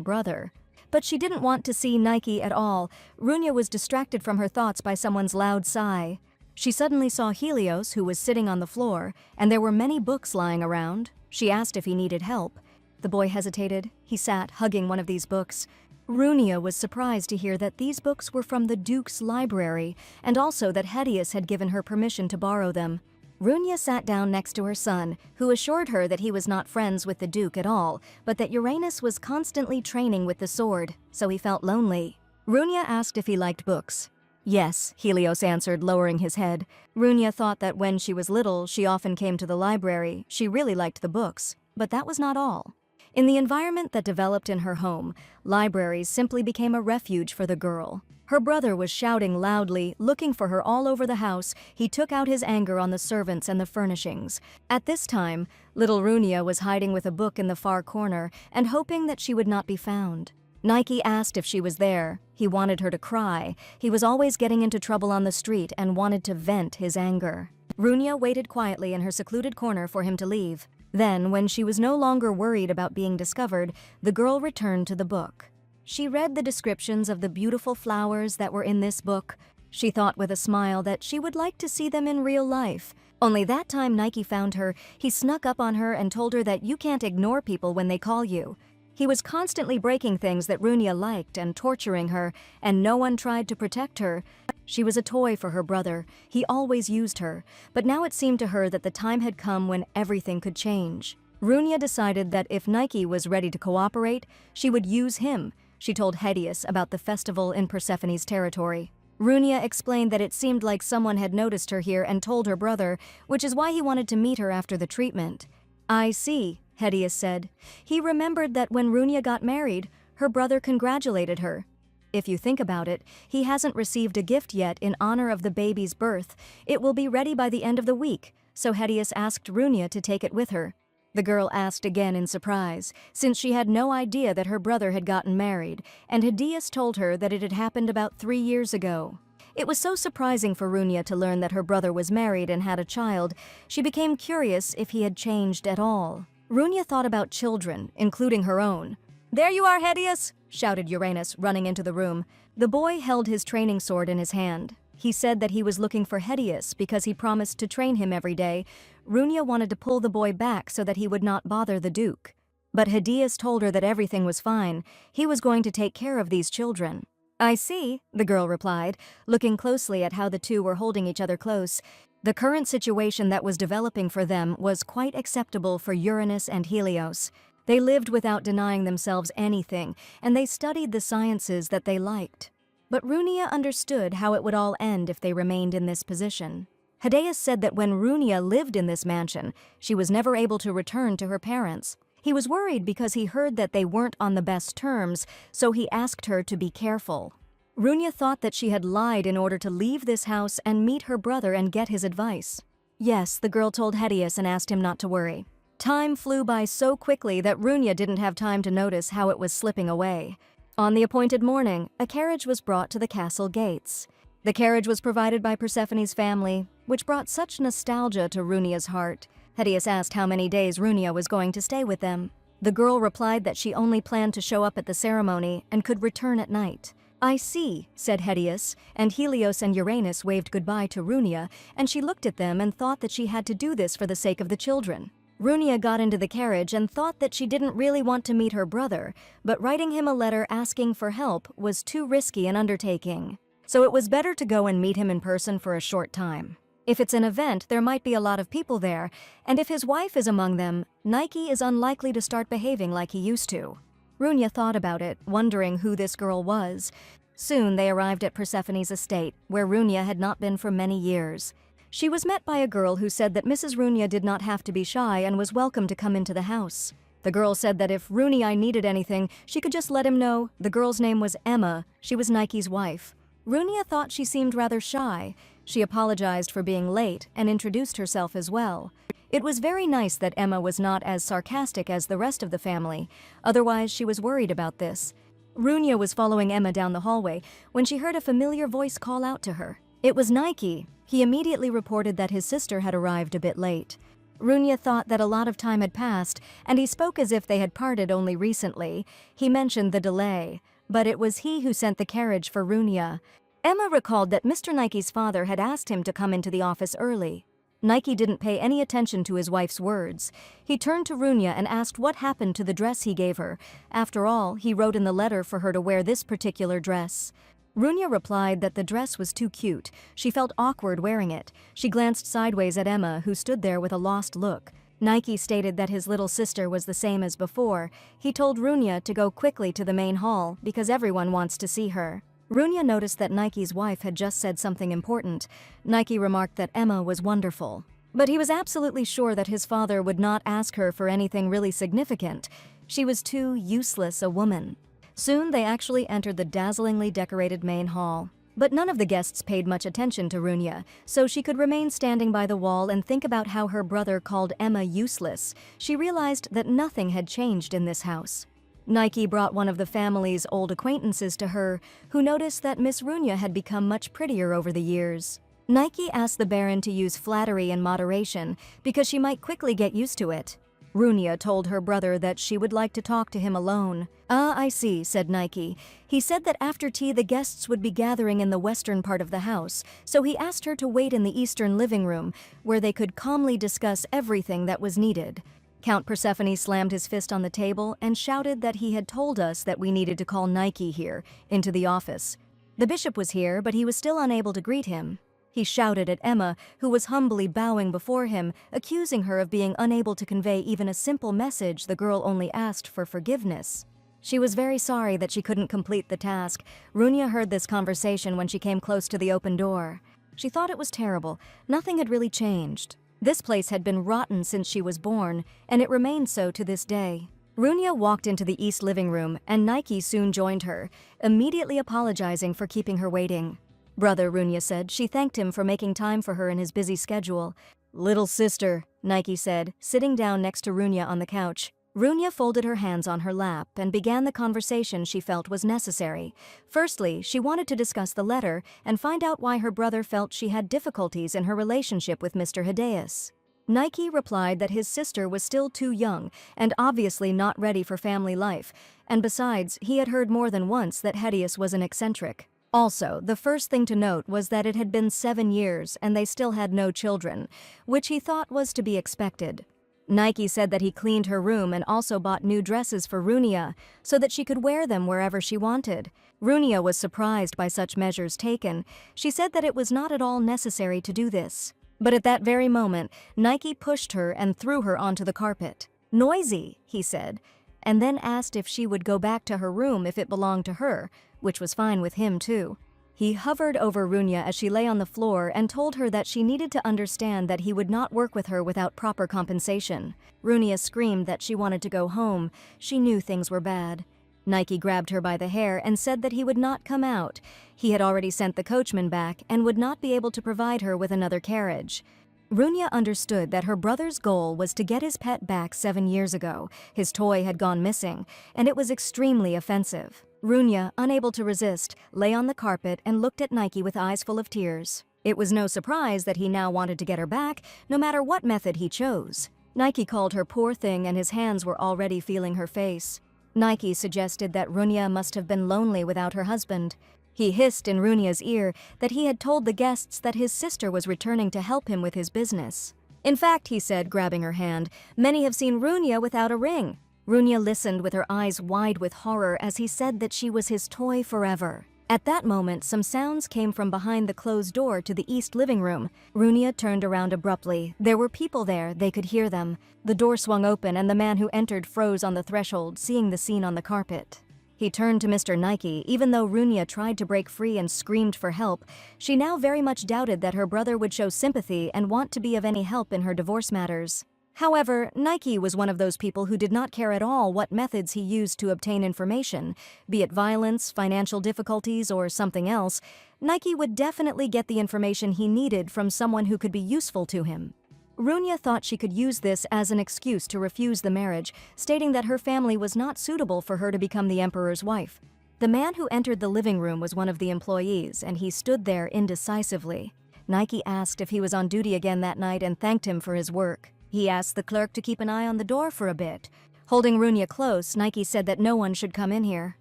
brother. But she didn't want to see Nike at all. Runia was distracted from her thoughts by someone's loud sigh. She suddenly saw Helios, who was sitting on the floor, and there were many books lying around. She asked if he needed help. The boy hesitated. He sat, hugging one of these books. Runia was surprised to hear that these books were from the Duke's library, and also that Hideous had given her permission to borrow them. Runia sat down next to her son, who assured her that he was not friends with the Duke at all, but that Uranus was constantly training with the sword, so he felt lonely. Runia asked if he liked books. "Yes," Helios answered, lowering his head. Runia thought that when she was little, she often came to the library. She really liked the books, but that was not all. In the environment that developed in her home, libraries simply became a refuge for the girl. Her brother was shouting loudly, looking for her all over the house. He took out his anger on the servants and the furnishings. At this time, little Runia was hiding with a book in the far corner and hoping that she would not be found. Nike asked if she was there. He wanted her to cry. He was always getting into trouble on the street and wanted to vent his anger. Runia waited quietly in her secluded corner for him to leave. Then, when she was no longer worried about being discovered, the girl returned to the book. She read the descriptions of the beautiful flowers that were in this book. She thought with a smile that she would like to see them in real life. Only that time Nike found her, he snuck up on her and told her that you can't ignore people when they call you. He was constantly breaking things that Runia liked and torturing her, and no one tried to protect her. She was a toy for her brother. He always used her, but now it seemed to her that the time had come when everything could change. Runia decided that if Nike was ready to cooperate, she would use him. She told Hideous about the festival in Persephone's territory. Runia explained that it seemed like someone had noticed her here and told her brother, which is why he wanted to meet her after the treatment. "I see," Hideous said. He remembered that when Runia got married, her brother congratulated her. If you think about it, he hasn't received a gift yet in honor of the baby's birth. It will be ready by the end of the week, so Hideous asked Runia to take it with her. The girl asked again in surprise, since she had no idea that her brother had gotten married, and Hideous told her that it had happened about 3 years ago. It was so surprising for Runia to learn that her brother was married and had a child. She became curious if he had changed at all. Runia thought about children, including her own. "There you are, Hideous!" shouted Uranus, running into the room. The boy held his training sword in his hand. He said that he was looking for Hideous because he promised to train him every day. Runia wanted to pull the boy back so that he would not bother the Duke. But Hideous told her that everything was fine. He was going to take care of these children. "I see," the girl replied, looking closely at how the two were holding each other close. The current situation that was developing for them was quite acceptable for Uranus and Helios. They lived without denying themselves anything, and they studied the sciences that they liked. But Runia understood how it would all end if they remained in this position. Hideous said that when Runia lived in this mansion, she was never able to return to her parents. He was worried because he heard that they weren't on the best terms, so he asked her to be careful. Runya thought that she had lied in order to leave this house and meet her brother and get his advice. Yes, the girl told Hedius and asked him not to worry. Time flew by so quickly that Runya didn't have time to notice how it was slipping away. On the appointed morning, a carriage was brought to the castle gates. The carriage was provided by Persephone's family, which brought such nostalgia to Runya's heart. Hedius asked how many days Runya was going to stay with them. The girl replied that she only planned to show up at the ceremony and could return at night. "I see," said Hedius, and Helios and Uranus waved goodbye to Runya, and she looked at them and thought that she had to do this for the sake of the children. Runya got into the carriage and thought that she didn't really want to meet her brother, but writing him a letter asking for help was too risky an undertaking. So it was better to go and meet him in person for a short time. If it's an event, there might be a lot of people there, and if his wife is among them, Nike is unlikely to start behaving like he used to. Runya thought about it, wondering who this girl was. Soon they arrived at Persephone's estate, where Runya had not been for many years. She was met by a girl who said that Mrs. Runya did not have to be shy and was welcome to come into the house. The girl said that if Runya needed anything, she could just let him know. The girl's name was Emma. She was Nike's wife. Runya thought she seemed rather shy. She apologized for being late and introduced herself as well. It was very nice that Emma was not as sarcastic as the rest of the family, otherwise she was worried about this. Runya was following Emma down the hallway when she heard a familiar voice call out to her. It was Nike. He immediately reported that his sister had arrived a bit late. Runya thought that a lot of time had passed, and he spoke as if they had parted only recently. He mentioned the delay, but it was he who sent the carriage for Runya. Emma recalled that Mr. Nike's father had asked him to come into the office early. Nike didn't pay any attention to his wife's words. He turned to Runya and asked what happened to the dress he gave her. After all, he wrote in the letter for her to wear this particular dress. Runya replied that the dress was too cute. She felt awkward wearing it. She glanced sideways at Emma, who stood there with a lost look. Nike stated that his little sister was the same as before. He told Runya to go quickly to the main hall because everyone wants to see her. Runya noticed that Nike's wife had just said something important. Nike remarked that Emma was wonderful. But he was absolutely sure that his father would not ask her for anything really significant. She was too useless a woman. Soon they actually entered the dazzlingly decorated main hall. But none of the guests paid much attention to Runya, so she could remain standing by the wall and think about how her brother called Emma useless. She realized that nothing had changed in this house. Nike brought one of the family's old acquaintances to her, who noticed that Miss Runya had become much prettier over the years. Nike asked the Baron to use flattery in moderation because she might quickly get used to it. Runya told her brother that she would like to talk to him alone. "Ah, I see," said Nike. He said that after tea the guests would be gathering in the western part of the house, so he asked her to wait in the eastern living room, where they could calmly discuss everything that was needed. Count Persephone slammed his fist on the table and shouted that he had told us that we needed to call Nike here, into the office. The bishop was here, but he was still unable to greet him. He shouted at Emma, who was humbly bowing before him, accusing her of being unable to convey even a simple message. The girl only asked for forgiveness. She was very sorry that she couldn't complete the task. Runya heard this conversation when she came close to the open door. She thought it was terrible. Nothing had really changed. This place had been rotten since she was born, and it remained so to this day. Runya walked into the east living room, and Nike soon joined her, immediately apologizing for keeping her waiting. "Brother," Runya said. She thanked him for making time for her in his busy schedule. "Little sister," Nike said, sitting down next to Runya on the couch. Runya folded her hands on her lap and began the conversation she felt was necessary. Firstly, she wanted to discuss the letter and find out why her brother felt she had difficulties in her relationship with Mr. Hedius. Nike replied that his sister was still too young and obviously not ready for family life, and besides, he had heard more than once that Hedius was an eccentric. Also, the first thing to note was that it had been 7 years and they still had no children, which he thought was to be expected. Nike said that he cleaned her room and also bought new dresses for Runya so that she could wear them wherever she wanted. Runya was surprised by such measures taken. She said that it was not at all necessary to do this. But at that very moment, Nike pushed her and threw her onto the carpet. "Noisy," he said, and then asked if she would go back to her room if it belonged to her, which was fine with him too. He hovered over Runia as she lay on the floor and told her that she needed to understand that he would not work with her without proper compensation. Runia screamed that she wanted to go home. She knew things were bad. Nike grabbed her by the hair and said that he would not come out. He had already sent the coachman back and would not be able to provide her with another carriage. Runia understood that her brother's goal was to get his pet back 7 years ago. His toy had gone missing, and it was extremely offensive. Runia, unable to resist, lay on the carpet and looked at Nike with eyes full of tears. It was no surprise that he now wanted to get her back, no matter what method he chose. Nike called her poor thing and his hands were already feeling her face. Nike suggested that Runia must have been lonely without her husband. He hissed in Runia's ear that he had told the guests that his sister was returning to help him with his business. In fact, he said, grabbing her hand, many have seen Runia without a ring. Runia listened with her eyes wide with horror as he said that she was his toy forever. At that moment, some sounds came from behind the closed door to the east living room. Runia turned around abruptly. There were people there, they could hear them. The door swung open and the man who entered froze on the threshold, seeing the scene on the carpet. He turned to Mr. Nike. Even though Runia tried to break free and screamed for help, she now very much doubted that her brother would show sympathy and want to be of any help in her divorce matters. However, Nike was one of those people who did not care at all what methods he used to obtain information, be it violence, financial difficulties, or something else. Nike would definitely get the information he needed from someone who could be useful to him. Runia thought she could use this as an excuse to refuse the marriage, stating that her family was not suitable for her to become the emperor's wife. The man who entered the living room was one of the employees, and he stood there indecisively. Nike asked if he was on duty again that night and thanked him for his work. He asked the clerk to keep an eye on the door for a bit. Holding Runia close, Nike said that no one should come in here.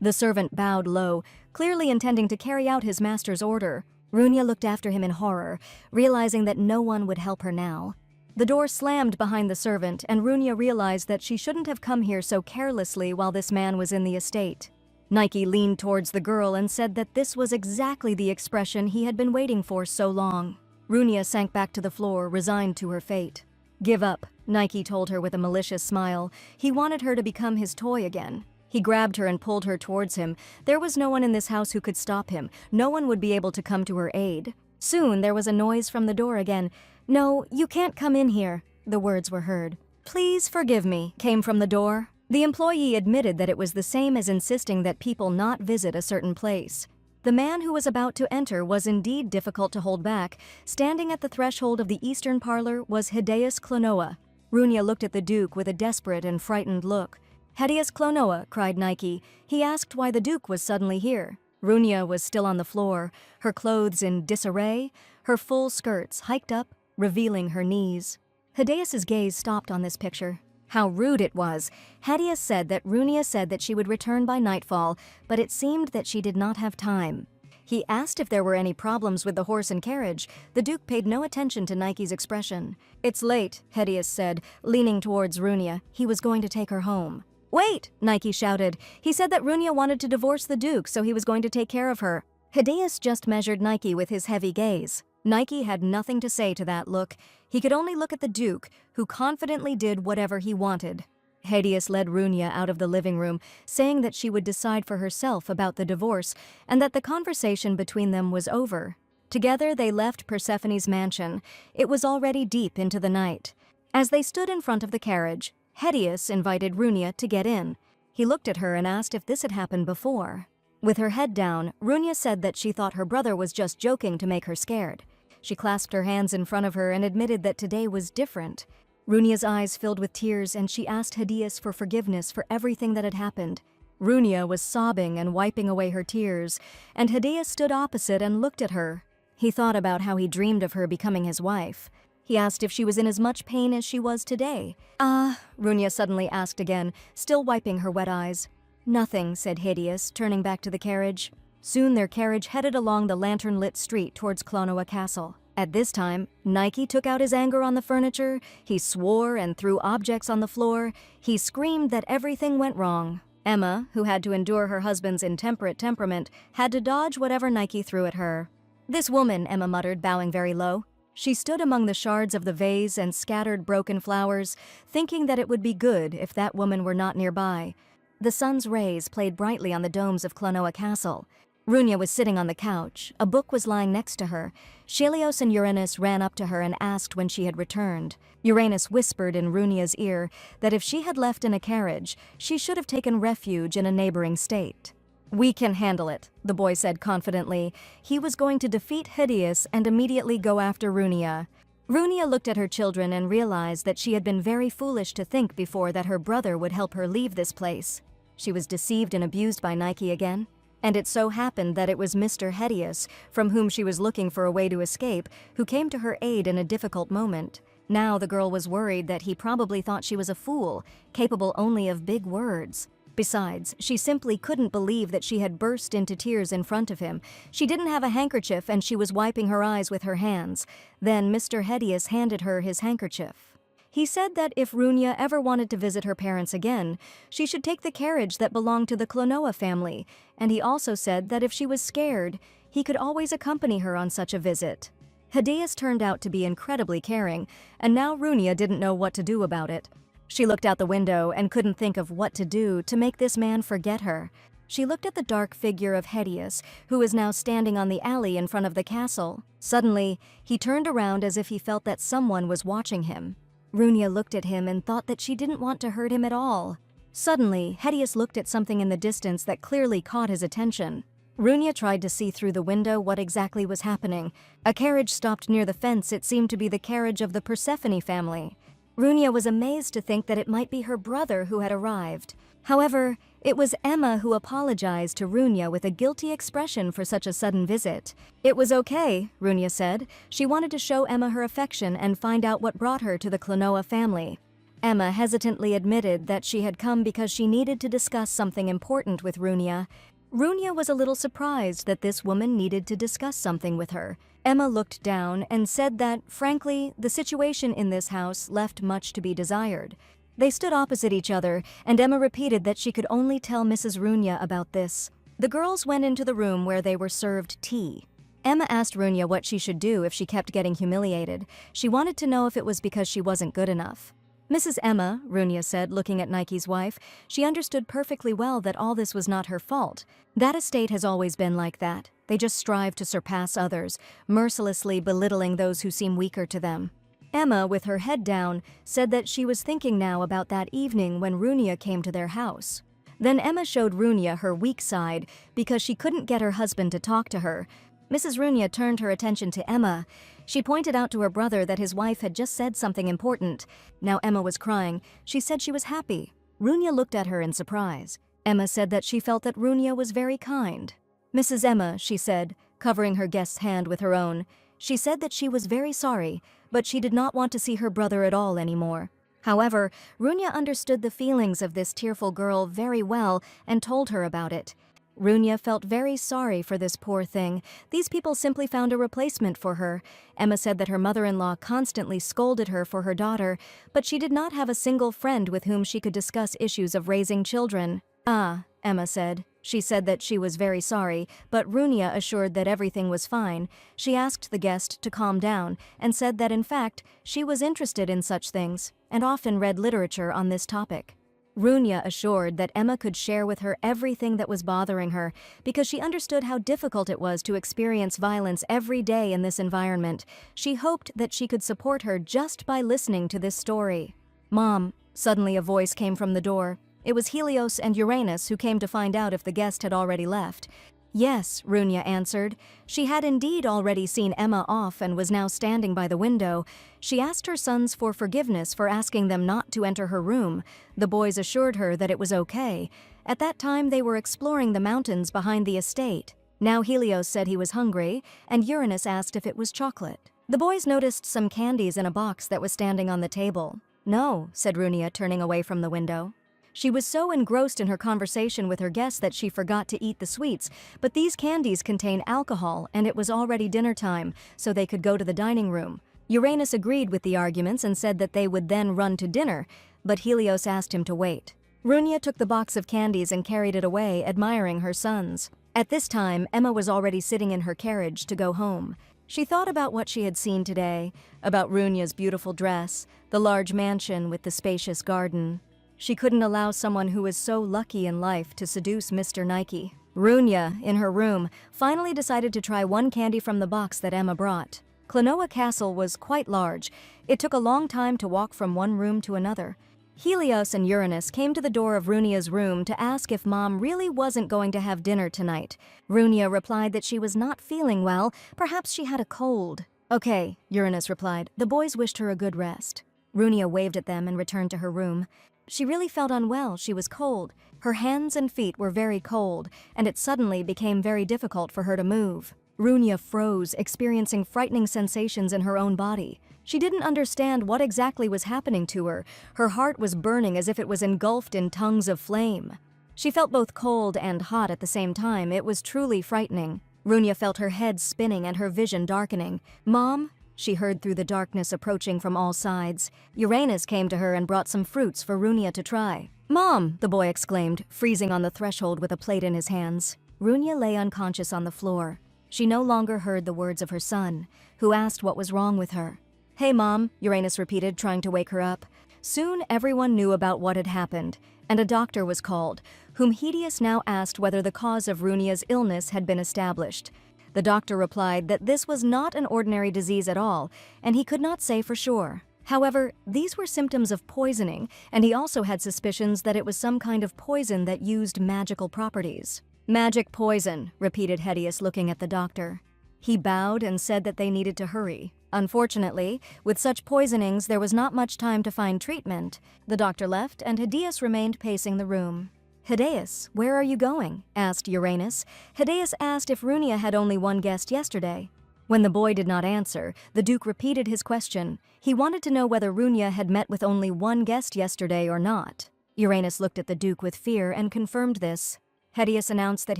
The servant bowed low, clearly intending to carry out his master's order. Runia looked after him in horror, realizing that no one would help her now. The door slammed behind the servant, and Runia realized that she shouldn't have come here so carelessly while this man was in the estate. Nike leaned towards the girl and said that this was exactly the expression he had been waiting for so long. Runia sank back to the floor, resigned to her fate. "Give up," Nike told her with a malicious smile. He wanted her to become his toy again. He grabbed her and pulled her towards him. There was no one in this house who could stop him. No one would be able to come to her aid. Soon there was a noise from the door again. "No, you can't come in here," the words were heard. "Please forgive me," came from the door. The employee admitted that it was the same as insisting that people not visit a certain place. The man who was about to enter was indeed difficult to hold back. Standing at the threshold of the eastern parlor was Hideous Clenoa. Runia looked at the Duke with a desperate and frightened look. "Hideous Clenoa," cried Nike. He asked why the Duke was suddenly here. Runia was still on the floor, her clothes in disarray, her full skirts hiked up, revealing her knees. Hideous's gaze stopped on this picture. How rude it was. Hideous said that Runia said that she would return by nightfall, but it seemed that she did not have time. He asked if there were any problems with the horse and carriage. The Duke paid no attention to Nike's expression. "It's late," Hideous said, leaning towards Runia. He was going to take her home. "Wait!" Nike shouted. He said that Runia wanted to divorce the Duke, so he was going to take care of her. Hideous just measured Nike with his heavy gaze. Nike had nothing to say to that look. He could only look at the Duke, who confidently did whatever he wanted. Hideous led Runia out of the living room, saying that she would decide for herself about the divorce, and that the conversation between them was over. Together they left Persephone's mansion. It was already deep into the night. As they stood in front of the carriage, Hideous invited Runia to get in. He looked at her and asked if this had happened before. With her head down, Runia said that she thought her brother was just joking to make her scared. She clasped her hands in front of her and admitted that today was different. Runia's eyes filled with tears, and she asked Hideous for forgiveness for everything that had happened. Runia was sobbing and wiping away her tears, and Hideous stood opposite and looked at her. He thought about how he dreamed of her becoming his wife. He asked if she was in as much pain as she was today. Runia suddenly asked again, still wiping her wet eyes. "Nothing," said Hideous, turning back to the carriage. Soon their carriage headed along the lantern-lit street towards Clenoa Castle. At this time, Nike took out his anger on the furniture, he swore and threw objects on the floor, he screamed that everything went wrong. Emma, who had to endure her husband's intemperate temperament, had to dodge whatever Nike threw at her. "This woman," Emma muttered, bowing very low. She stood among the shards of the vase and scattered broken flowers, thinking that it would be good if that woman were not nearby. The sun's rays played brightly on the domes of Clenoa Castle. Runia was sitting on the couch. A book was lying next to her. Helios and Uranus ran up to her and asked when she had returned. Uranus whispered in Runia's ear that if she had left in a carriage, she should have taken refuge in a neighboring state. "We can handle it," the boy said confidently. He was going to defeat Helios and immediately go after Runia. Runia looked at her children and realized that she had been very foolish to think before that her brother would help her leave this place. She was deceived and abused by Nike again. And it so happened that it was Mr. Helios, from whom she was looking for a way to escape, who came to her aid in a difficult moment. Now the girl was worried that he probably thought she was a fool, capable only of big words. Besides, she simply couldn't believe that she had burst into tears in front of him. She didn't have a handkerchief and she was wiping her eyes with her hands. Then Mr. Helios handed her his handkerchief. He said that if Runia ever wanted to visit her parents again, she should take the carriage that belonged to the Clenoa family, and he also said that if she was scared, he could always accompany her on such a visit. Helios turned out to be incredibly caring, and now Runia didn't know what to do about it. She looked out the window and couldn't think of what to do to make this man forget her. She looked at the dark figure of Helios, who was now standing on the alley in front of the castle. Suddenly, he turned around as if he felt that someone was watching him. Runia looked at him and thought that she didn't want to hurt him at all. Suddenly, Helios looked at something in the distance that clearly caught his attention. Runia tried to see through the window what exactly was happening. A carriage stopped near the fence. It seemed to be the carriage of the Persephone family. Runia was amazed to think that it might be her brother who had arrived. However, it was Emma who apologized to Runia with a guilty expression for such a sudden visit. It was okay, Runia said. She wanted to show Emma her affection and find out what brought her to the Clenoa family. Emma hesitantly admitted that she had come because she needed to discuss something important with Runia. Runia was a little surprised that this woman needed to discuss something with her. Emma looked down and said that, frankly, the situation in this house left much to be desired. They stood opposite each other, and Emma repeated that she could only tell Mrs. Runia about this. The girls went into the room where they were served tea. Emma asked Runia what she should do if she kept getting humiliated. She wanted to know if it was because she wasn't good enough. Mrs. Emma, Runia said, looking at Nike's wife, she understood perfectly well that all this was not her fault. That estate has always been like that. They just strive to surpass others, mercilessly belittling those who seem weaker to them. Emma, with her head down, said that she was thinking now about that evening when Runia came to their house. Then Emma showed Runia her weak side because she couldn't get her husband to talk to her. Mrs. Runia turned her attention to Emma. She pointed out to her brother that his wife had just said something important. Now Emma was crying. She said she was happy. Runia looked at her in surprise. Emma said that she felt that Runia was very kind. "Mrs. Emma," she said, covering her guest's hand with her own. She said that she was very sorry, but she did not want to see her brother at all anymore. However, Runia understood the feelings of this tearful girl very well and told her about it. Runia felt very sorry for this poor thing. These people simply found a replacement for her. Emma said that her mother-in-law constantly scolded her for her daughter, but she did not have a single friend with whom she could discuss issues of raising children. "Ah," Emma said. She said that she was very sorry, but Runia assured that everything was fine. She asked the guest to calm down and said that in fact, she was interested in such things and often read literature on this topic. Runia assured that Emma could share with her everything that was bothering her because she understood how difficult it was to experience violence every day in this environment. She hoped that she could support her just by listening to this story. "Mom," suddenly a voice came from the door. It was Helios and Uranus who came to find out if the guest had already left. "Yes," Runia answered. She had indeed already seen Emma off and was now standing by the window. She asked her sons for forgiveness for asking them not to enter her room. The boys assured her that it was okay. At that time they were exploring the mountains behind the estate. Now Helios said he was hungry, and Uranus asked if it was chocolate. The boys noticed some candies in a box that was standing on the table. "No," said Runia, turning away from the window. She was so engrossed in her conversation with her guests that she forgot to eat the sweets, but these candies contain alcohol and it was already dinner time, so they could go to the dining room. Uranus agreed with the arguments and said that they would then run to dinner, but Helios asked him to wait. Runia took the box of candies and carried it away, admiring her sons. At this time, Emma was already sitting in her carriage to go home. She thought about what she had seen today, about Runia's beautiful dress, the large mansion with the spacious garden. She couldn't allow someone who was so lucky in life to seduce Mr. Nike. Runia, in her room, finally decided to try one candy from the box that Emma brought. Clenoa Castle was quite large. It took a long time to walk from one room to another. Helios and Uranus came to the door of Runia's room to ask if Mom really wasn't going to have dinner tonight. Runia replied that she was not feeling well, perhaps she had a cold. Okay, Uranus replied. The boys wished her a good rest. Runia waved at them and returned to her room. She really felt unwell, she was cold. Her hands and feet were very cold, and it suddenly became very difficult for her to move. Runia froze, experiencing frightening sensations in her own body. She didn't understand what exactly was happening to her. Her heart was burning as if it was engulfed in tongues of flame. She felt both cold and hot at the same time. It was truly frightening. Runia felt her head spinning and her vision darkening. "Mom?" she heard through the darkness approaching from all sides. Uranus came to her and brought some fruits for Runia to try. "Mom!" the boy exclaimed, freezing on the threshold with a plate in his hands. Runia lay unconscious on the floor. She no longer heard the words of her son, who asked what was wrong with her. "Hey, Mom," Uranus repeated, trying to wake her up. Soon everyone knew about what had happened, and a doctor was called, whom Helios now asked whether the cause of Runia's illness had been established. The doctor replied that this was not an ordinary disease at all, and he could not say for sure. However, these were symptoms of poisoning, and he also had suspicions that it was some kind of poison that used magical properties. "Magic poison," repeated Helios, looking at the doctor. He bowed and said that they needed to hurry. Unfortunately, with such poisonings, there was not much time to find treatment. The doctor left, and Helios remained pacing the room. "Helios, where are you going?" asked Uranus. Helios asked if Runia had only one guest yesterday. When the boy did not answer, the Duke repeated his question. He wanted to know whether Runia had met with only one guest yesterday or not. Uranus looked at the Duke with fear and confirmed this. Helios announced that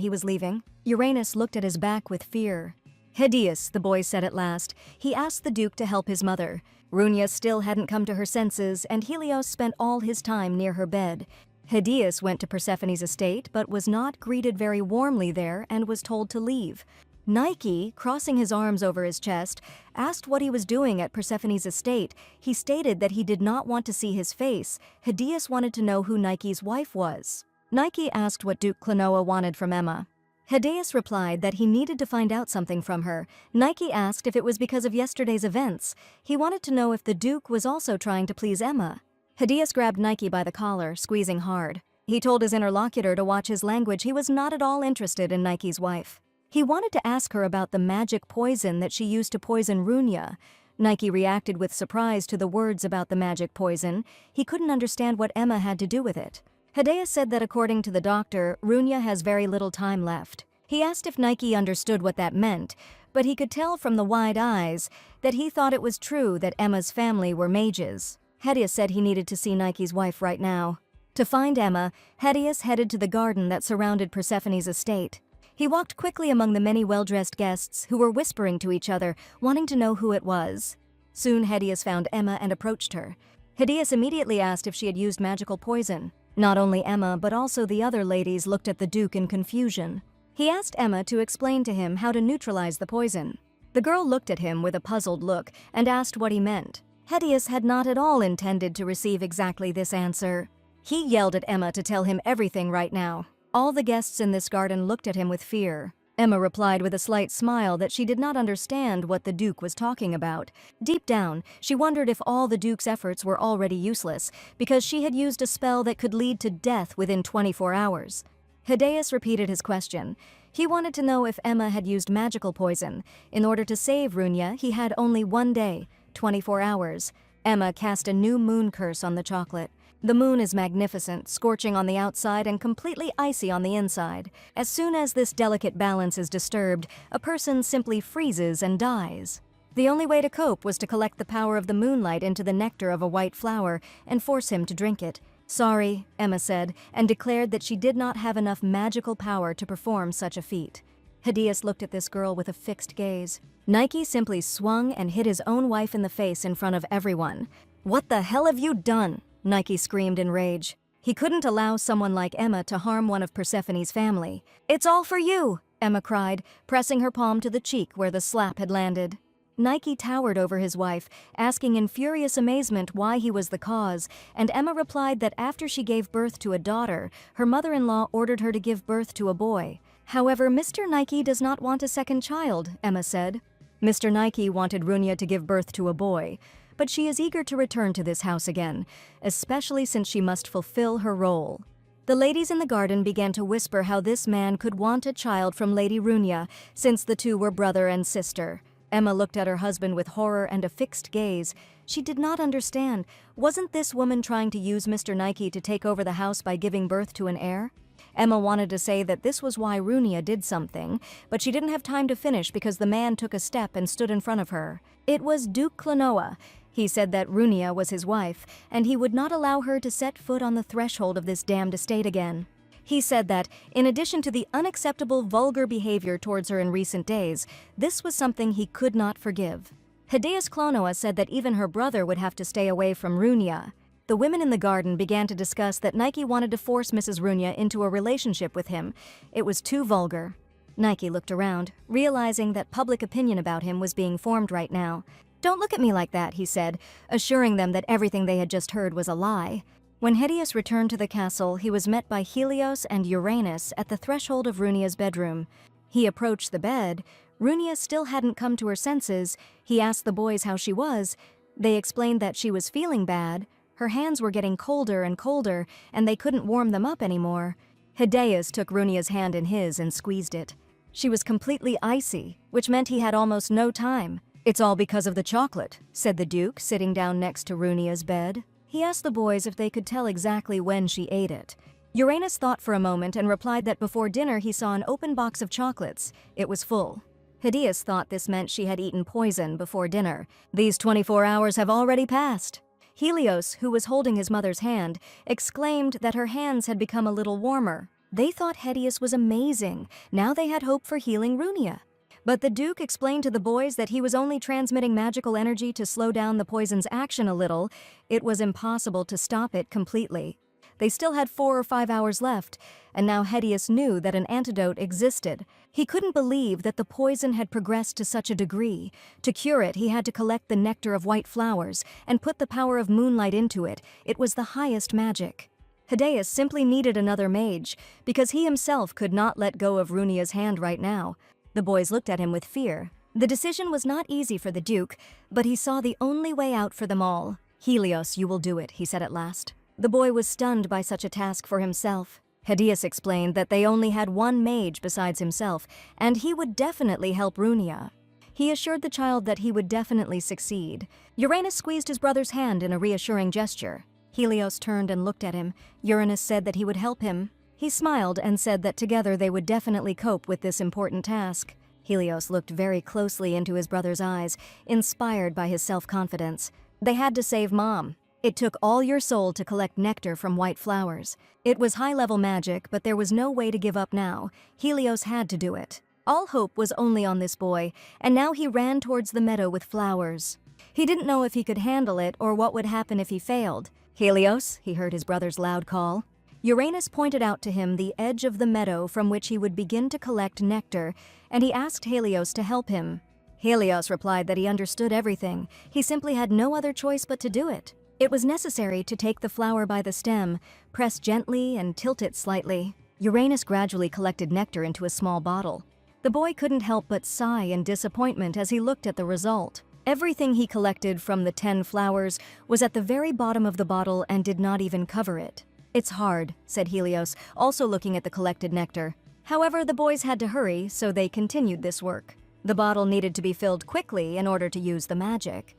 he was leaving. Uranus looked at his back with fear. "Helios," the boy said at last. He asked the Duke to help his mother. Runia still hadn't come to her senses, and Helios spent all his time near her bed. Helios went to Persephone's estate, but was not greeted very warmly there and was told to leave. Nike, crossing his arms over his chest, asked what he was doing at Persephone's estate. He stated that he did not want to see his face. Helios wanted to know who Nike's wife was. Nike asked what Duke Clenoa wanted from Emma. Helios replied that he needed to find out something from her. Nike asked if it was because of yesterday's events. He wanted to know if the Duke was also trying to please Emma. Helios grabbed Nike by the collar, squeezing hard. He told his interlocutor to watch his language. He was not at all interested in Nike's wife. He wanted to ask her about the magic poison that she used to poison Runia. Nike reacted with surprise to the words about the magic poison. He couldn't understand what Emma had to do with it. Helios said that according to the doctor, Runia has very little time left. He asked if Nike understood what that meant, but he could tell from the wide eyes that he thought it was true that Emma's family were mages. Helios said he needed to see Nike's wife right now. To find Emma, Helios headed to the garden that surrounded Persephone's estate. He walked quickly among the many well-dressed guests who were whispering to each other, wanting to know who it was. Soon Helios found Emma and approached her. Helios immediately asked if she had used magical poison. Not only Emma, but also the other ladies looked at the Duke in confusion. He asked Emma to explain to him how to neutralize the poison. The girl looked at him with a puzzled look and asked what he meant. Helios had not at all intended to receive exactly this answer. He yelled at Emma to tell him everything right now. All the guests in this garden looked at him with fear. Emma replied with a slight smile that she did not understand what the Duke was talking about. Deep down, she wondered if all the Duke's efforts were already useless, because she had used a spell that could lead to death within 24 hours. Helios repeated his question. He wanted to know if Emma had used magical poison. In order to save Runia, he had only one day, 24 hours. Emma cast a new moon curse on the chocolate. The moon is magnificent, scorching on the outside and completely icy on the inside. As soon as this delicate balance is disturbed, a person simply freezes and dies. The only way to cope was to collect the power of the moonlight into the nectar of a white flower and force him to drink it. "Sorry," Emma said, and declared that she did not have enough magical power to perform such a feat. Helios looked at this girl with a fixed gaze. Nike simply swung and hit his own wife in the face in front of everyone. "What the hell have you done?" Nike screamed in rage. He couldn't allow someone like Emma to harm one of Persephone's family. "It's all for you," Emma cried, pressing her palm to the cheek where the slap had landed. Nike towered over his wife, asking in furious amazement why he was the cause, and Emma replied that after she gave birth to a daughter, her mother-in-law ordered her to give birth to a boy. However, Mr. Nike does not want a second child, Emma said. Mr. Nike wanted Runia to give birth to a boy, but she is eager to return to this house again, especially since she must fulfill her role. The ladies in the garden began to whisper how this man could want a child from Lady Runia, since the two were brother and sister. Emma looked at her husband with horror and a fixed gaze. She did not understand. Wasn't this woman trying to use Mr. Nike to take over the house by giving birth to an heir? Emma wanted to say that this was why Runia did something, but she didn't have time to finish because the man took a step and stood in front of her. It was Duke Clenoa. He said that Runia was his wife, and he would not allow her to set foot on the threshold of this damned estate again. He said that, in addition to the unacceptable vulgar behavior towards her in recent days, this was something he could not forgive. Hideous Clenoa said that even her brother would have to stay away from Runia. The women in the garden began to discuss that Nike wanted to force Mrs. Runia into a relationship with him. It was too vulgar. Nike looked around, realizing that public opinion about him was being formed right now. "Don't look at me like that," he said, assuring them that everything they had just heard was a lie. When Hideous returned to the castle, he was met by Helios and Uranus at the threshold of Runia's bedroom. He approached the bed. Runia still hadn't come to her senses. He asked the boys how she was. They explained that she was feeling bad. Her hands were getting colder and colder, and they couldn't warm them up anymore. Hideous took Runia's hand in his and squeezed it. She was completely icy, which meant he had almost no time. "It's all because of the chocolate," said the Duke, sitting down next to Runia's bed. He asked the boys if they could tell exactly when she ate it. Uranus thought for a moment and replied that before dinner he saw an open box of chocolates. It was full. Hideous thought this meant she had eaten poison before dinner. "These 24 hours have already passed." Helios, who was holding his mother's hand, exclaimed that her hands had become a little warmer. They thought Hideous was amazing. Now they had hope for healing Runia. But the Duke explained to the boys that he was only transmitting magical energy to slow down the poison's action a little. It was impossible to stop it completely. They still had 4 or 5 hours left, and now Hideous knew that an antidote existed. He couldn't believe that the poison had progressed to such a degree. To cure it, he had to collect the nectar of white flowers and put the power of moonlight into it. It was the highest magic. Hideous simply needed another mage, because he himself could not let go of Runia's hand right now. The boys looked at him with fear. The decision was not easy for the Duke, but he saw the only way out for them all. "Helios, you will do it," he said at last. The boy was stunned by such a task for himself. Hideous explained that they only had one mage besides himself, and he would definitely help Runia. He assured the child that he would definitely succeed. Uranus squeezed his brother's hand in a reassuring gesture. Helios turned and looked at him. Uranus said that he would help him. He smiled and said that together they would definitely cope with this important task. Helios looked very closely into his brother's eyes, inspired by his self-confidence. They had to save Mom. It took all your soul to collect nectar from white flowers. It was high-level magic, but there was no way to give up now. Helios had to do it. All hope was only on this boy, and now he ran towards the meadow with flowers. He didn't know if he could handle it or what would happen if he failed. "Helios," he heard his brother's loud call. Uranus pointed out to him the edge of the meadow from which he would begin to collect nectar, and he asked Helios to help him. Helios replied that he understood everything. He simply had no other choice but to do it. It was necessary to take the flower by the stem, press gently, and tilt it slightly. Uranus gradually collected nectar into a small bottle. The boy couldn't help but sigh in disappointment as he looked at the result. Everything he collected from the 10 flowers was at the very bottom of the bottle and did not even cover it. "It's hard," said Helios, also looking at the collected nectar. However, the boys had to hurry, so they continued this work. The bottle needed to be filled quickly in order to use the magic.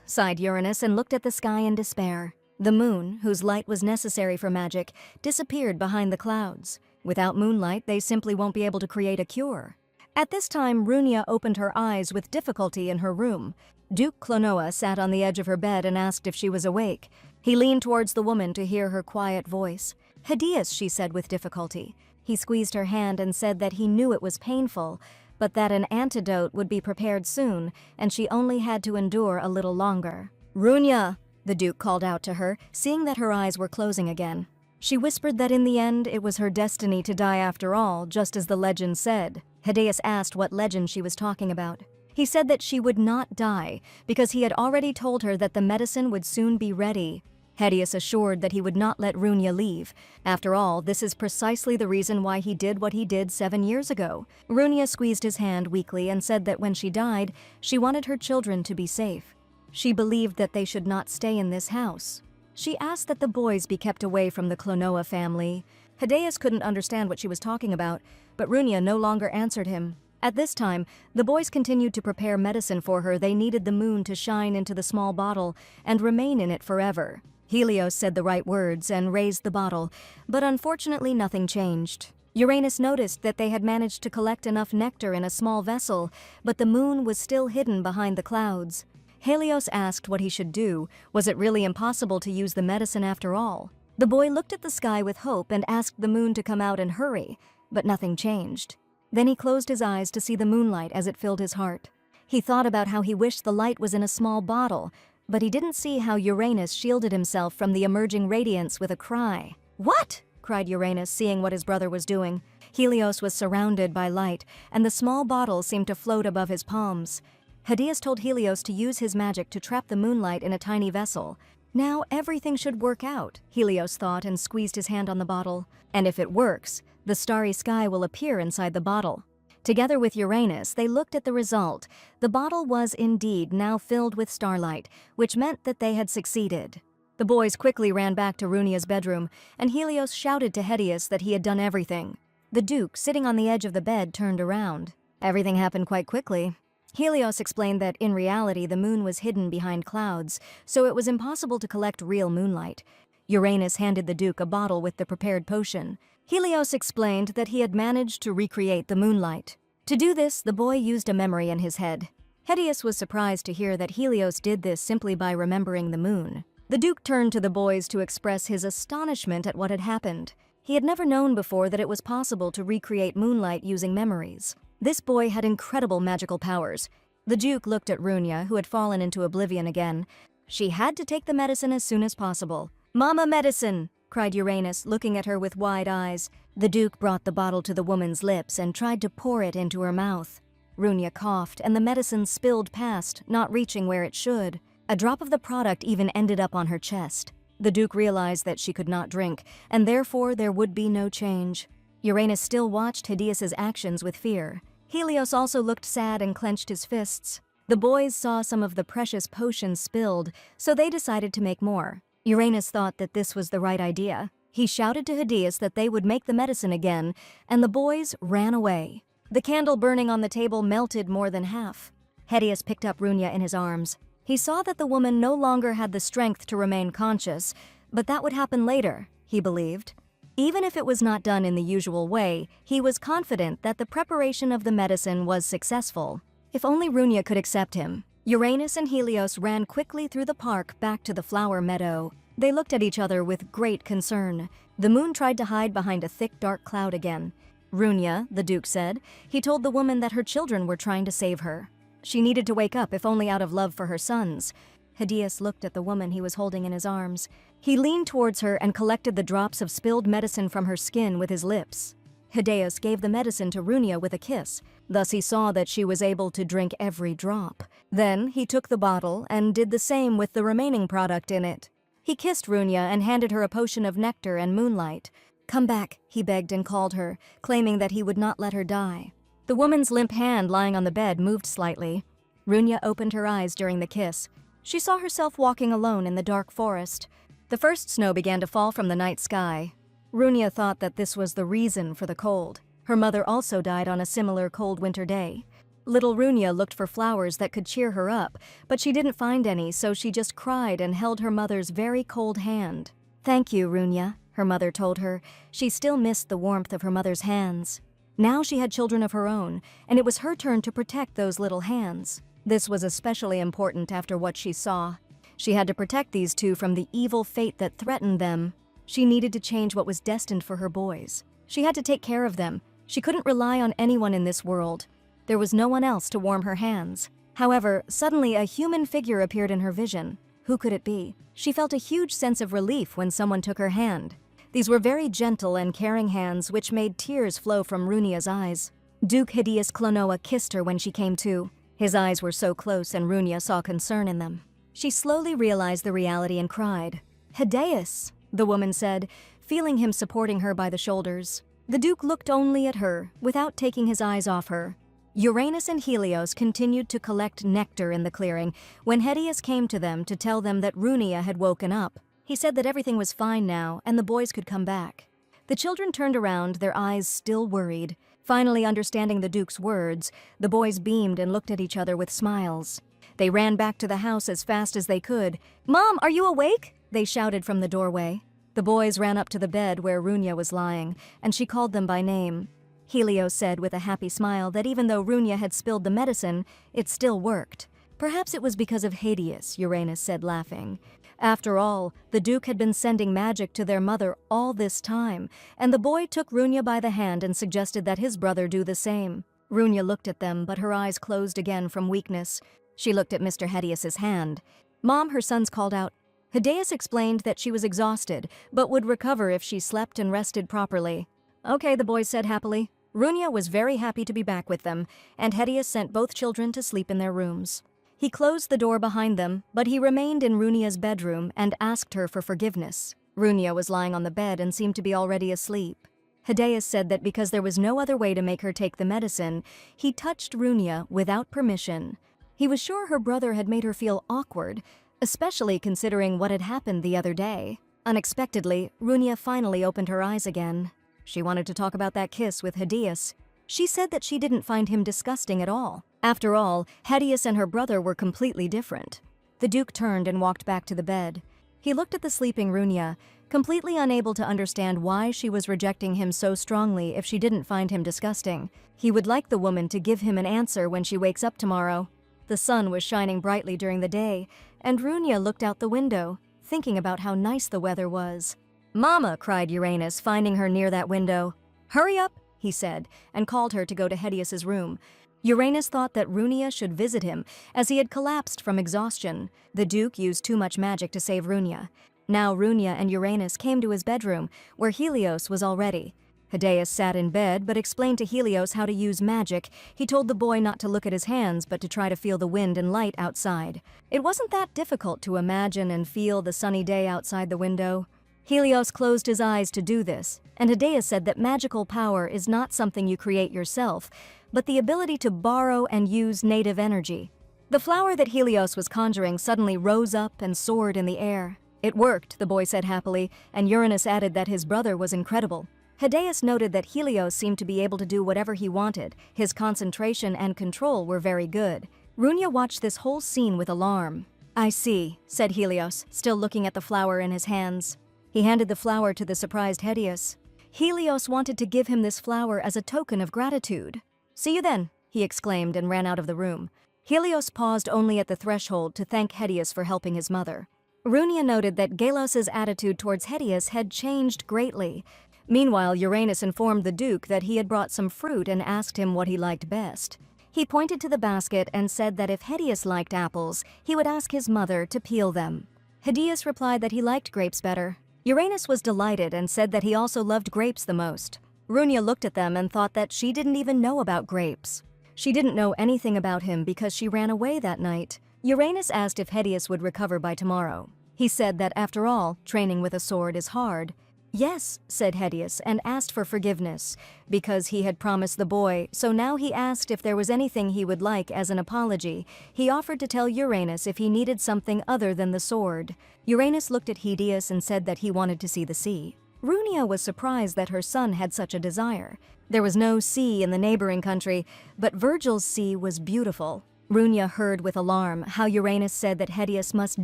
Sighed Uranus and looked at the sky in despair. The moon, whose light was necessary for magic, disappeared behind the clouds. Without moonlight, they simply won't be able to create a cure. At this time, Runia opened her eyes with difficulty in her room. Duke Clenoa sat on the edge of her bed and asked if she was awake. He leaned towards the woman to hear her quiet voice. "Hideous," she said with difficulty. He squeezed her hand and said that he knew it was painful, but that an antidote would be prepared soon, and she only had to endure a little longer. "Runia," the Duke called out to her, seeing that her eyes were closing again. She whispered that in the end it was her destiny to die after all, just as the legend said. Hideous asked what legend she was talking about. He said that she would not die, because he had already told her that the medicine would soon be ready. Hedius assured that he would not let Runia leave. After all, this is precisely the reason why he did what he did 7 years ago. Runia squeezed his hand weakly and said that when she died, she wanted her children to be safe. She believed that they should not stay in this house. She asked that the boys be kept away from the Clenoa family. Hedius couldn't understand what she was talking about, but Runia no longer answered him. At this time, the boys continued to prepare medicine for her. They needed the moon to shine into the small bottle and remain in it forever. Helios said the right words and raised the bottle, but unfortunately nothing changed. Uranus noticed that they had managed to collect enough nectar in a small vessel, but the moon was still hidden behind the clouds. Helios asked what he should do. Was it really impossible to use the medicine after all? The boy looked at the sky with hope and asked the moon to come out and hurry, but nothing changed. Then he closed his eyes to see the moonlight as it filled his heart. He thought about how he wished the light was in a small bottle, but he didn't see how Uranus shielded himself from the emerging radiance with a cry. "What?" cried Uranus, seeing what his brother was doing. Helios was surrounded by light, and the small bottle seemed to float above his palms. Hedius told Helios to use his magic to trap the moonlight in a tiny vessel. Now everything should work out, Helios thought and squeezed his hand on the bottle. And if it works, the starry sky will appear inside the bottle. Together with Uranus, they looked at the result. The bottle was indeed now filled with starlight, which meant that they had succeeded. The boys quickly ran back to Runia's bedroom, and Helios shouted to Hedius that he had done everything. The Duke, sitting on the edge of the bed, turned around. Everything happened quite quickly. Helios explained that in reality the moon was hidden behind clouds, so it was impossible to collect real moonlight. Uranus handed the Duke a bottle with the prepared potion. Helios explained that he had managed to recreate the moonlight. To do this, the boy used a memory in his head. Hedius was surprised to hear that Helios did this simply by remembering the moon. The Duke turned to the boys to express his astonishment at what had happened. He had never known before that it was possible to recreate moonlight using memories. This boy had incredible magical powers. The Duke looked at Runia, who had fallen into oblivion again. She had to take the medicine as soon as possible. "Mama medicine!" cried Uranus, looking at her with wide eyes. The Duke brought the bottle to the woman's lips and tried to pour it into her mouth. Runia coughed, and the medicine spilled past, not reaching where it should. A drop of the product even ended up on her chest. The Duke realized that she could not drink, and therefore there would be no change. Uranus still watched Hedius's actions with fear. Helios also looked sad and clenched his fists. The boys saw some of the precious potions spilled, so they decided to make more. Uranus thought that this was the right idea. He shouted to Hedius that they would make the medicine again, and the boys ran away. The candle burning on the table melted more than half. Hedius picked up Runia in his arms. He saw that the woman no longer had the strength to remain conscious, but that would happen later, he believed. Even if it was not done in the usual way, he was confident that the preparation of the medicine was successful. If only Runia could accept him. Uranus and Helios ran quickly through the park back to the flower meadow. They looked at each other with great concern. The moon tried to hide behind a thick, dark cloud again. "Runia," the Duke said. He told the woman that her children were trying to save her. She needed to wake up, if only out of love for her sons. Hedius looked at the woman he was holding in his arms. He leaned towards her and collected the drops of spilled medicine from her skin with his lips. Hedius gave the medicine to Runia with a kiss. Thus he saw that she was able to drink every drop. Then he took the bottle and did the same with the remaining product in it. He kissed Runia and handed her a potion of nectar and moonlight. "Come back," he begged and called her, claiming that he would not let her die. The woman's limp hand lying on the bed moved slightly. Runia opened her eyes during the kiss. She saw herself walking alone in the dark forest. The first snow began to fall from the night sky. Runia thought that this was the reason for the cold. Her mother also died on a similar cold winter day. Little Runia looked for flowers that could cheer her up, but she didn't find any, so she just cried and held her mother's very cold hand. "Thank you, Runia," her mother told her. She still missed the warmth of her mother's hands. Now she had children of her own, and it was her turn to protect those little hands. This was especially important after what she saw. She had to protect these two from the evil fate that threatened them. She needed to change what was destined for her boys. She had to take care of them. She couldn't rely on anyone in this world. There was no one else to warm her hands. However, suddenly a human figure appeared in her vision. Who could it be? She felt a huge sense of relief when someone took her hand. These were very gentle and caring hands which made tears flow from Runia's eyes. Duke Hedius Clenoa kissed her when she came to. His eyes were so close and Runia saw concern in them. She slowly realized the reality and cried. "Hideus," the woman said, feeling him supporting her by the shoulders. The Duke looked only at her, without taking his eyes off her. Uranus and Helios continued to collect nectar in the clearing when Hideus came to them to tell them that Runia had woken up. He said that everything was fine now and the boys could come back. The children turned around, their eyes still worried. Finally understanding the Duke's words, the boys beamed and looked at each other with smiles. They ran back to the house as fast as they could. "Mom, are you awake?" they shouted from the doorway. The boys ran up to the bed where Runia was lying, and she called them by name. Helios said with a happy smile that even though Runia had spilled the medicine, it still worked. Perhaps it was because of Hideus, Uranus said, laughing. After all, the Duke had been sending magic to their mother all this time, and the boy took Runia by the hand and suggested that his brother do the same. Runia looked at them, but her eyes closed again from weakness. She looked at Mr. Hideus's hand. "Mom," her sons called out. Hideus explained that she was exhausted, but would recover if she slept and rested properly. "Okay," the boys said happily. Runia was very happy to be back with them, and Hideus sent both children to sleep in their rooms. He closed the door behind them, but he remained in Runia's bedroom and asked her for forgiveness. Runia was lying on the bed and seemed to be already asleep. Hideus said that because there was no other way to make her take the medicine, he touched Runia without permission. He was sure her brother had made her feel awkward, especially considering what had happened the other day. Unexpectedly, Runia finally opened her eyes again. She wanted to talk about that kiss with Hideus. She said that she didn't find him disgusting at all. After all, Hideus and her brother were completely different. The Duke turned and walked back to the bed. He looked at the sleeping Runia, completely unable to understand why she was rejecting him so strongly if she didn't find him disgusting. He would like the woman to give him an answer when she wakes up tomorrow. The sun was shining brightly during the day, and Runia looked out the window, thinking about how nice the weather was. "Mama!" cried Uranus, finding her near that window. "Hurry up!" he said, and called her to go to Hideus's room. Uranus thought that Runia should visit him, as he had collapsed from exhaustion. The Duke used too much magic to save Runia. Now Runia and Uranus came to his bedroom, where Helios was already. Hideus sat in bed, but explained to Helios how to use magic. He told the boy not to look at his hands, but to try to feel the wind and light outside. It wasn't that difficult to imagine and feel the sunny day outside the window. Helios closed his eyes to do this, and Hideus said that magical power is not something you create yourself, but the ability to borrow and use native energy. The flower that Helios was conjuring suddenly rose up and soared in the air. "It worked," the boy said happily, and Uranus added that his brother was incredible. Hideus noted that Helios seemed to be able to do whatever he wanted. His concentration and control were very good. Runia watched this whole scene with alarm. "I see," said Helios, still looking at the flower in his hands. He handed the flower to the surprised Hideus. Helios wanted to give him this flower as a token of gratitude. "See you then," he exclaimed and ran out of the room. Helios paused only at the threshold to thank Hideus for helping his mother. Runia noted that Galos's attitude towards Hideus had changed greatly. Meanwhile, Uranus informed the Duke that he had brought some fruit and asked him what he liked best. He pointed to the basket and said that if Hideus liked apples, he would ask his mother to peel them. Hideus replied that he liked grapes better. Uranus was delighted and said that he also loved grapes the most. Runia looked at them and thought that she didn't even know about grapes. She didn't know anything about him because she ran away that night. Uranus asked if Hideus would recover by tomorrow. He said that after all, training with a sword is hard. "Yes," said Hideus, and asked for forgiveness, because he had promised the boy, so now he asked if there was anything he would like as an apology. He offered to tell Uranus if he needed something other than the sword. Uranus looked at Hideus and said that he wanted to see the sea. Runia was surprised that her son had such a desire. There was no sea in the neighboring country, but Virgil's sea was beautiful. Runia heard with alarm how Uranus said that Hideus must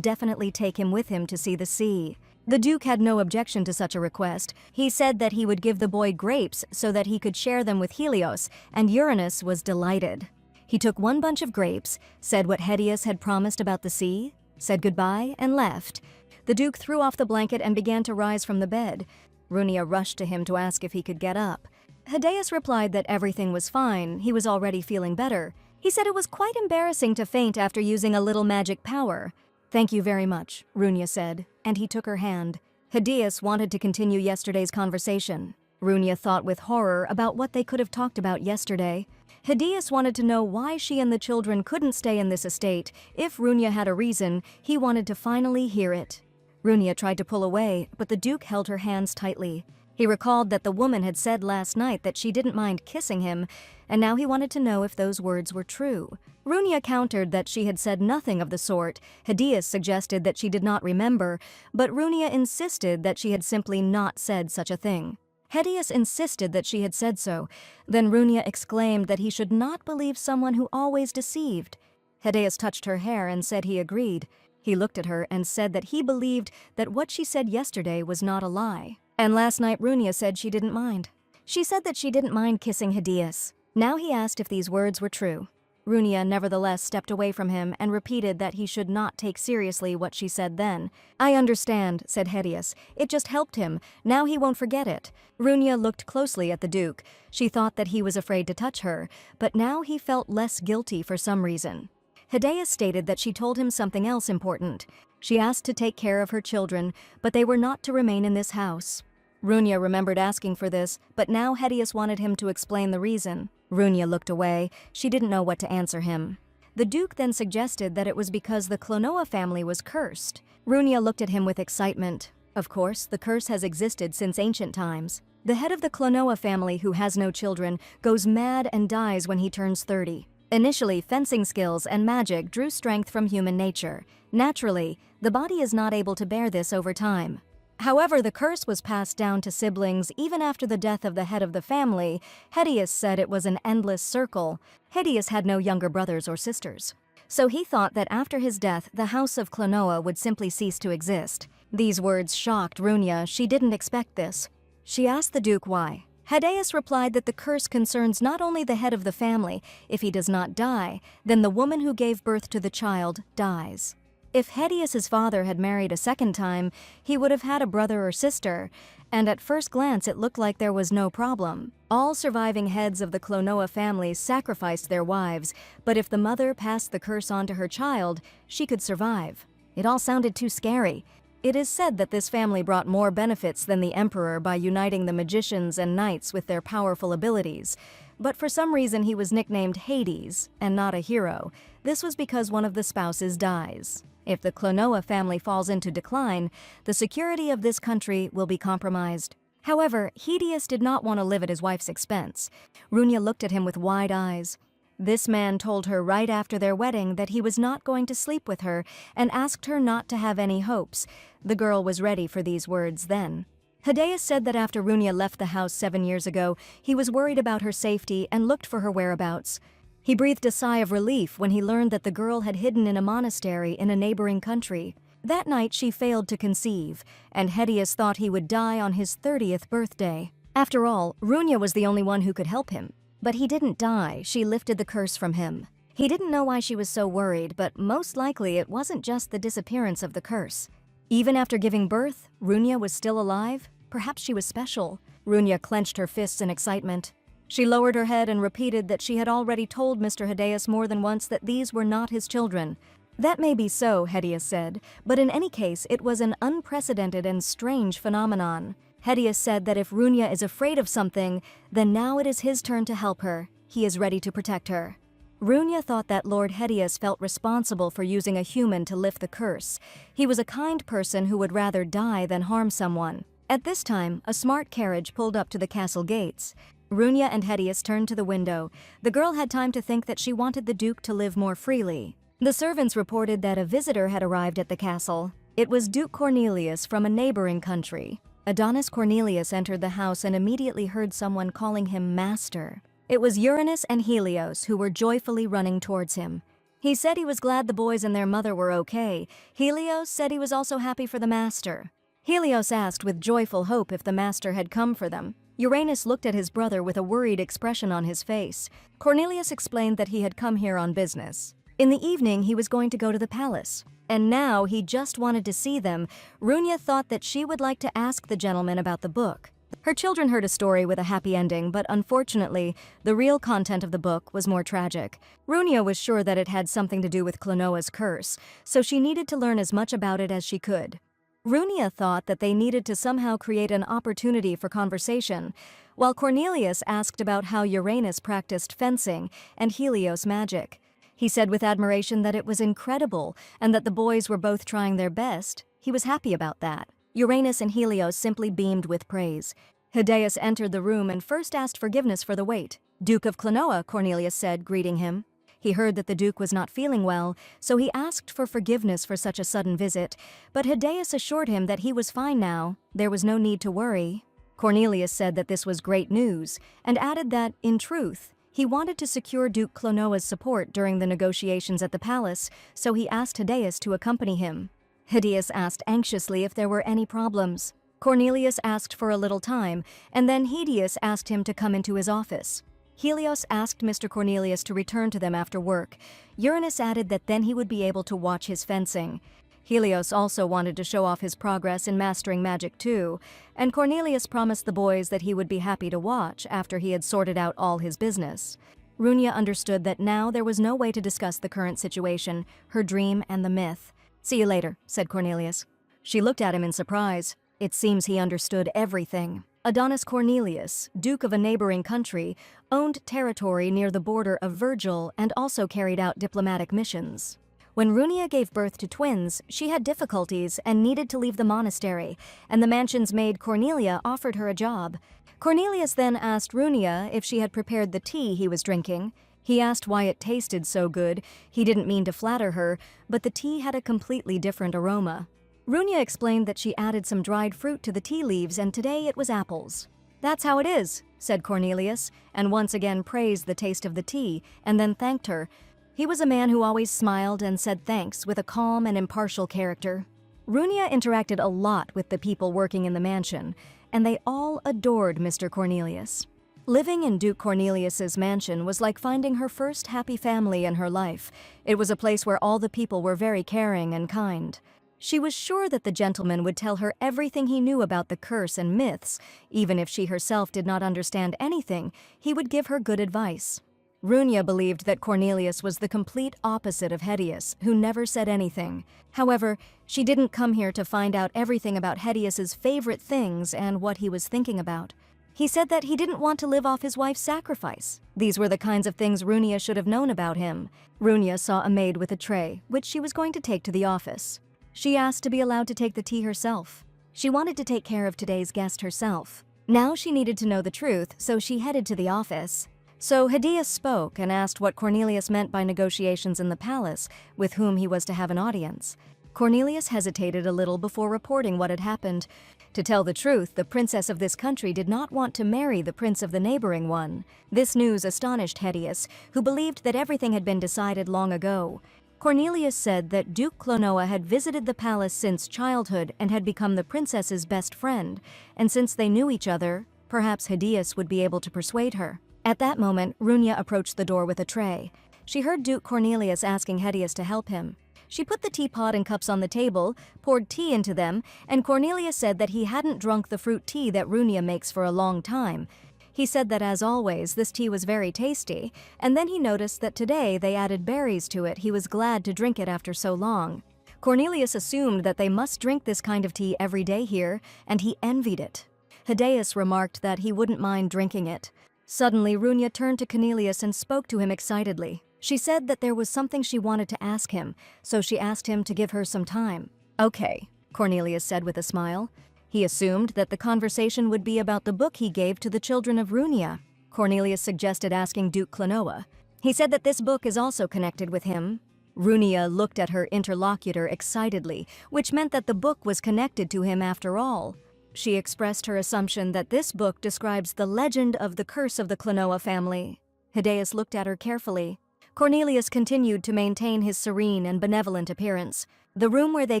definitely take him with him to see the sea. The Duke had no objection to such a request. He said that he would give the boy grapes so that he could share them with Helios, and Uranus was delighted. He took one bunch of grapes, said what Hideus had promised about the sea, said goodbye, and left. The Duke threw off the blanket and began to rise from the bed. Runia rushed to him to ask if he could get up. Hideus replied that everything was fine, he was already feeling better. He said it was quite embarrassing to faint after using a little magic power. "Thank you very much," Runia said, and he took her hand. Hideus wanted to continue yesterday's conversation. Runia thought with horror about what they could have talked about yesterday. Hideus wanted to know why she and the children couldn't stay in this estate. If Runia had a reason, he wanted to finally hear it. Runia tried to pull away, but the Duke held her hands tightly. He recalled that the woman had said last night that she didn't mind kissing him, and now he wanted to know if those words were true. Runia countered that she had said nothing of the sort. Hedius suggested that she did not remember, but Runia insisted that she had simply not said such a thing. Hedius insisted that she had said so. Then Runia exclaimed that he should not believe someone who always deceived. Hedius touched her hair and said he agreed. He looked at her and said that he believed that what she said yesterday was not a lie. And last night Runia said she didn't mind. She said that she didn't mind kissing Hedius. Now he asked if these words were true. Runia nevertheless stepped away from him and repeated that he should not take seriously what she said then. "I understand," said Hedius. "It just helped him. Now he won't forget it." Runia looked closely at the Duke. She thought that he was afraid to touch her, but now he felt less guilty for some reason. Hedius stated that she told him something else important. She asked to take care of her children, but they were not to remain in this house. Runia remembered asking for this, but now Hedius wanted him to explain the reason. Runia looked away. She didn't know what to answer him. The Duke then suggested that it was because the Clenoa family was cursed. Runia looked at him with excitement. Of course, the curse has existed since ancient times. The head of the Clenoa family, who has no children, goes mad and dies when he turns 30. Initially, fencing skills and magic drew strength from human nature. Naturally, the body is not able to bear this over time. However, the curse was passed down to siblings even after the death of the head of the family. Hedius said it was an endless circle. Hedius had no younger brothers or sisters. So he thought that after his death, the house of Clenoa would simply cease to exist. These words shocked Runia. She didn't expect this. She asked the Duke why. Hedius replied that the curse concerns not only the head of the family. If he does not die, then the woman who gave birth to the child dies. If Hedius's father had married a second time, he would have had a brother or sister, and at first glance it looked like there was no problem. All surviving heads of the Clenoa family sacrificed their wives, but if the mother passed the curse on to her child, she could survive. It all sounded too scary. It is said that this family brought more benefits than the emperor by uniting the magicians and knights with their powerful abilities. But for some reason he was nicknamed Hades, and not a hero. This was because one of the spouses dies. If the Clenoa family falls into decline, the security of this country will be compromised. However, Hedius did not want to live at his wife's expense. Runia looked at him with wide eyes. This man told her right after their wedding that he was not going to sleep with her and asked her not to have any hopes. The girl was ready for these words then. Hedius said that after Runia left the house 7 years ago, he was worried about her safety and looked for her whereabouts. He breathed a sigh of relief when he learned that the girl had hidden in a monastery in a neighboring country. That night she failed to conceive, and Hedius thought he would die on his 30th birthday. After all, Runia was the only one who could help him. But he didn't die. She lifted the curse from him. He didn't know why she was so worried, but most likely it wasn't just the disappearance of the curse. Even after giving birth, Runia was still alive? Perhaps she was special. Runia clenched her fists in excitement. She lowered her head and repeated that she had already told Mr. Hedius more than once that these were not his children. That may be so, Hedius said, but in any case it was an unprecedented and strange phenomenon. Hedius said that if Runia is afraid of something, then now it is his turn to help her. He is ready to protect her. Runia thought that Lord Hedius felt responsible for using a human to lift the curse. He was a kind person who would rather die than harm someone. At this time, a smart carriage pulled up to the castle gates. Runia and Hedius turned to the window. The girl had time to think that she wanted the Duke to live more freely. The servants reported that a visitor had arrived at the castle. It was Duke Cornelius from a neighboring country. Adonis Cornelius entered the house and immediately heard someone calling him Master. It was Uranus and Helios who were joyfully running towards him. He said he was glad the boys and their mother were okay. Helios said he was also happy for the Master. Helios asked with joyful hope if the Master had come for them. Uranus looked at his brother with a worried expression on his face. Cornelius explained that he had come here on business. In the evening, he was going to go to the palace. And now he just wanted to see them. Runia thought that she would like to ask the gentleman about the book. Her children heard a story with a happy ending, but unfortunately, the real content of the book was more tragic. Runia was sure that it had something to do with Clenoa's curse, so she needed to learn as much about it as she could. Runia thought that they needed to somehow create an opportunity for conversation, while Cornelius asked about how Uranus practiced fencing and Helios magic. He said with admiration that it was incredible and that the boys were both trying their best. He was happy about that. Uranus and Helios simply beamed with praise. Hydeus entered the room and first asked forgiveness for the wait. "Duke of Clenoa," Cornelius said, greeting him. He heard that the Duke was not feeling well, so he asked for forgiveness for such a sudden visit, but Hydeus assured him that he was fine now. There was no need to worry. Cornelius said that this was great news, and added that, in truth, he wanted to secure Duke Clenoa's support during the negotiations at the palace, so he asked Hydeus to accompany him. Hydeus asked anxiously if there were any problems. Cornelius asked for a little time, and then Hydeus asked him to come into his office. Helios asked Mr. Cornelius to return to them after work. Uranus added that then he would be able to watch his fencing. Helios also wanted to show off his progress in mastering magic too, and Cornelius promised the boys that he would be happy to watch after he had sorted out all his business. Runia understood that now there was no way to discuss the current situation, her dream and the myth. "See you later," said Cornelius. She looked at him in surprise. It seems he understood everything. Adonis Cornelius, Duke of a neighboring country, owned territory near the border of Virgil and also carried out diplomatic missions. When Runia gave birth to twins, she had difficulties and needed to leave the monastery, and the mansion's maid Cornelia offered her a job. Cornelius then asked Runia if she had prepared the tea he was drinking. He asked why it tasted so good. He didn't mean to flatter her, but the tea had a completely different aroma. Runia explained that she added some dried fruit to the tea leaves and today it was apples. "That's how it is," said Cornelius, and once again praised the taste of the tea, and then thanked her. He was a man who always smiled and said thanks with a calm and impartial character. Runia interacted a lot with the people working in the mansion, and they all adored Mr. Cornelius. Living in Duke Cornelius's mansion was like finding her first happy family in her life. It was a place where all the people were very caring and kind. She was sure that the gentleman would tell her everything he knew about the curse and myths. Even if she herself did not understand anything, he would give her good advice. Runia believed that Cornelius was the complete opposite of Hydeus, who never said anything. However, she didn't come here to find out everything about Hydeus's favorite things and what he was thinking about. He said that he didn't want to live off his wife's sacrifice. These were the kinds of things Runia should have known about him. Runia saw a maid with a tray, which she was going to take to the office. She asked to be allowed to take the tea herself. She wanted to take care of today's guest herself. Now she needed to know the truth, so she headed to the office. So Hydeus spoke and asked what Cornelius meant by negotiations in the palace, with whom he was to have an audience. Cornelius hesitated a little before reporting what had happened. To tell the truth, the princess of this country did not want to marry the prince of the neighboring one. This news astonished Hydeus, who believed that everything had been decided long ago. Cornelius said that Duke Clenoa had visited the palace since childhood and had become the princess's best friend, and since they knew each other, perhaps Hydeus would be able to persuade her. At that moment, Runia approached the door with a tray. She heard Duke Cornelius asking Hydeus to help him. She put the teapot and cups on the table, poured tea into them, and Cornelius said that he hadn't drunk the fruit tea that Runia makes for a long time. He said that, as always, this tea was very tasty, and then he noticed that today they added berries to it. He was glad to drink it after so long. Cornelius assumed that they must drink this kind of tea every day here, and he envied it. Hydeus remarked that he wouldn't mind drinking it. Suddenly, Runia turned to Cornelius and spoke to him excitedly. She said that there was something she wanted to ask him, so she asked him to give her some time. "Okay," Cornelius said with a smile. He assumed that the conversation would be about the book he gave to the children of Runia. Cornelius suggested asking Duke Clenoa. He said that this book is also connected with him. Runia looked at her interlocutor excitedly, which meant that the book was connected to him after all. She expressed her assumption that this book describes the legend of the curse of the Clenoa family. Hydeus looked at her carefully. Cornelius continued to maintain his serene and benevolent appearance. The room where they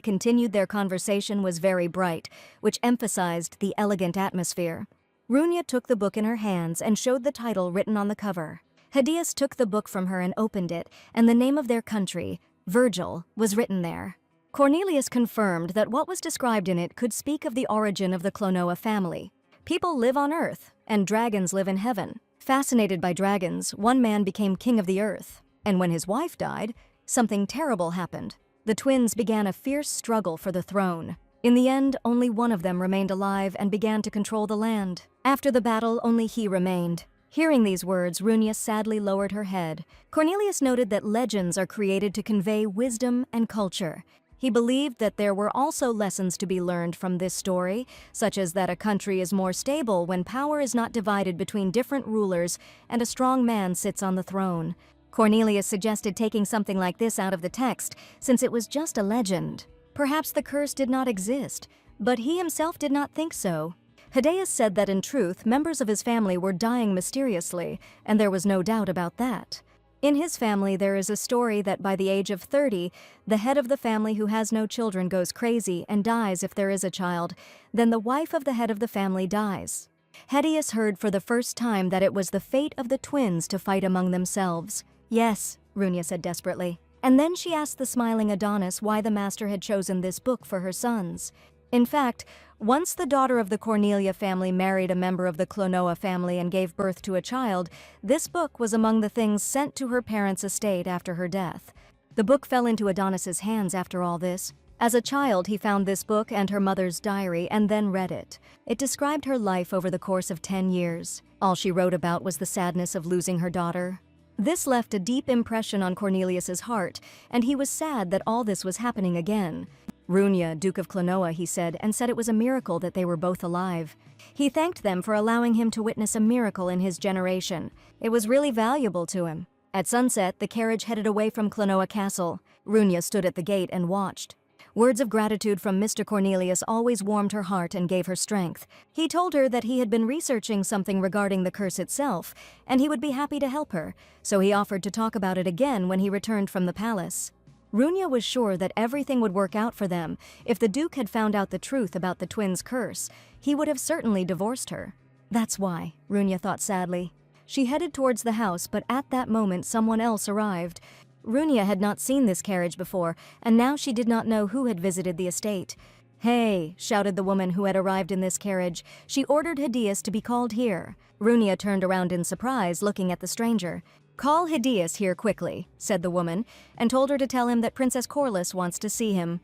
continued their conversation was very bright, which emphasized the elegant atmosphere. Runia took the book in her hands and showed the title written on the cover. Hydeus took the book from her and opened it, and the name of their country, Virgil, was written there. Cornelius confirmed that what was described in it could speak of the origin of the Clenoa family. People live on Earth, and dragons live in heaven. Fascinated by dragons, one man became king of the earth, and when his wife died, something terrible happened. The twins began a fierce struggle for the throne. In the end, only one of them remained alive and began to control the land. After the battle, only he remained. Hearing these words, Runia sadly lowered her head. Cornelius noted that legends are created to convey wisdom and culture. He believed that there were also lessons to be learned from this story, such as that a country is more stable when power is not divided between different rulers and a strong man sits on the throne. Cornelius suggested taking something like this out of the text, since it was just a legend. Perhaps the curse did not exist, but he himself did not think so. Hideus said that in truth, members of his family were dying mysteriously, and there was no doubt about that. In his family, there is a story that by the age of 30, the head of the family who has no children goes crazy and dies if there is a child. Then the wife of the head of the family dies. Hideus heard for the first time that it was the fate of the twins to fight among themselves. Yes, Runia said desperately. And then she asked the smiling Adonis why the master had chosen this book for her sons. In fact, once the daughter of the Cornelia family married a member of the Clenoa family and gave birth to a child, this book was among the things sent to her parents' estate after her death. The book fell into Adonis's hands after all this. As a child, he found this book and her mother's diary and then read it. It described her life over the course of 10 years. All she wrote about was the sadness of losing her daughter. This left a deep impression on Cornelius's heart, and he was sad that all this was happening again. Runia, Duke of Clenoa, he said, and said it was a miracle that they were both alive. He thanked them for allowing him to witness a miracle in his generation. It was really valuable to him. At sunset, the carriage headed away from Clenoa Castle. Runia stood at the gate and watched. Words of gratitude from Mr. Cornelius always warmed her heart and gave her strength. He told her that he had been researching something regarding the curse itself, and he would be happy to help her, so he offered to talk about it again when he returned from the palace. Runia was sure that everything would work out for them. If the Duke had found out the truth about the twins' curse, he would have certainly divorced her. That's why, Runia thought sadly. She headed towards the house, but at that moment someone else arrived. Runia had not seen this carriage before, and now she did not know who had visited the estate. "Hey," shouted the woman who had arrived in this carriage. She ordered Hideus to be called here. Runia turned around in surprise, looking at the stranger. "Call Hideus here quickly," said the woman, and told her to tell him that Princess Corliss wants to see him.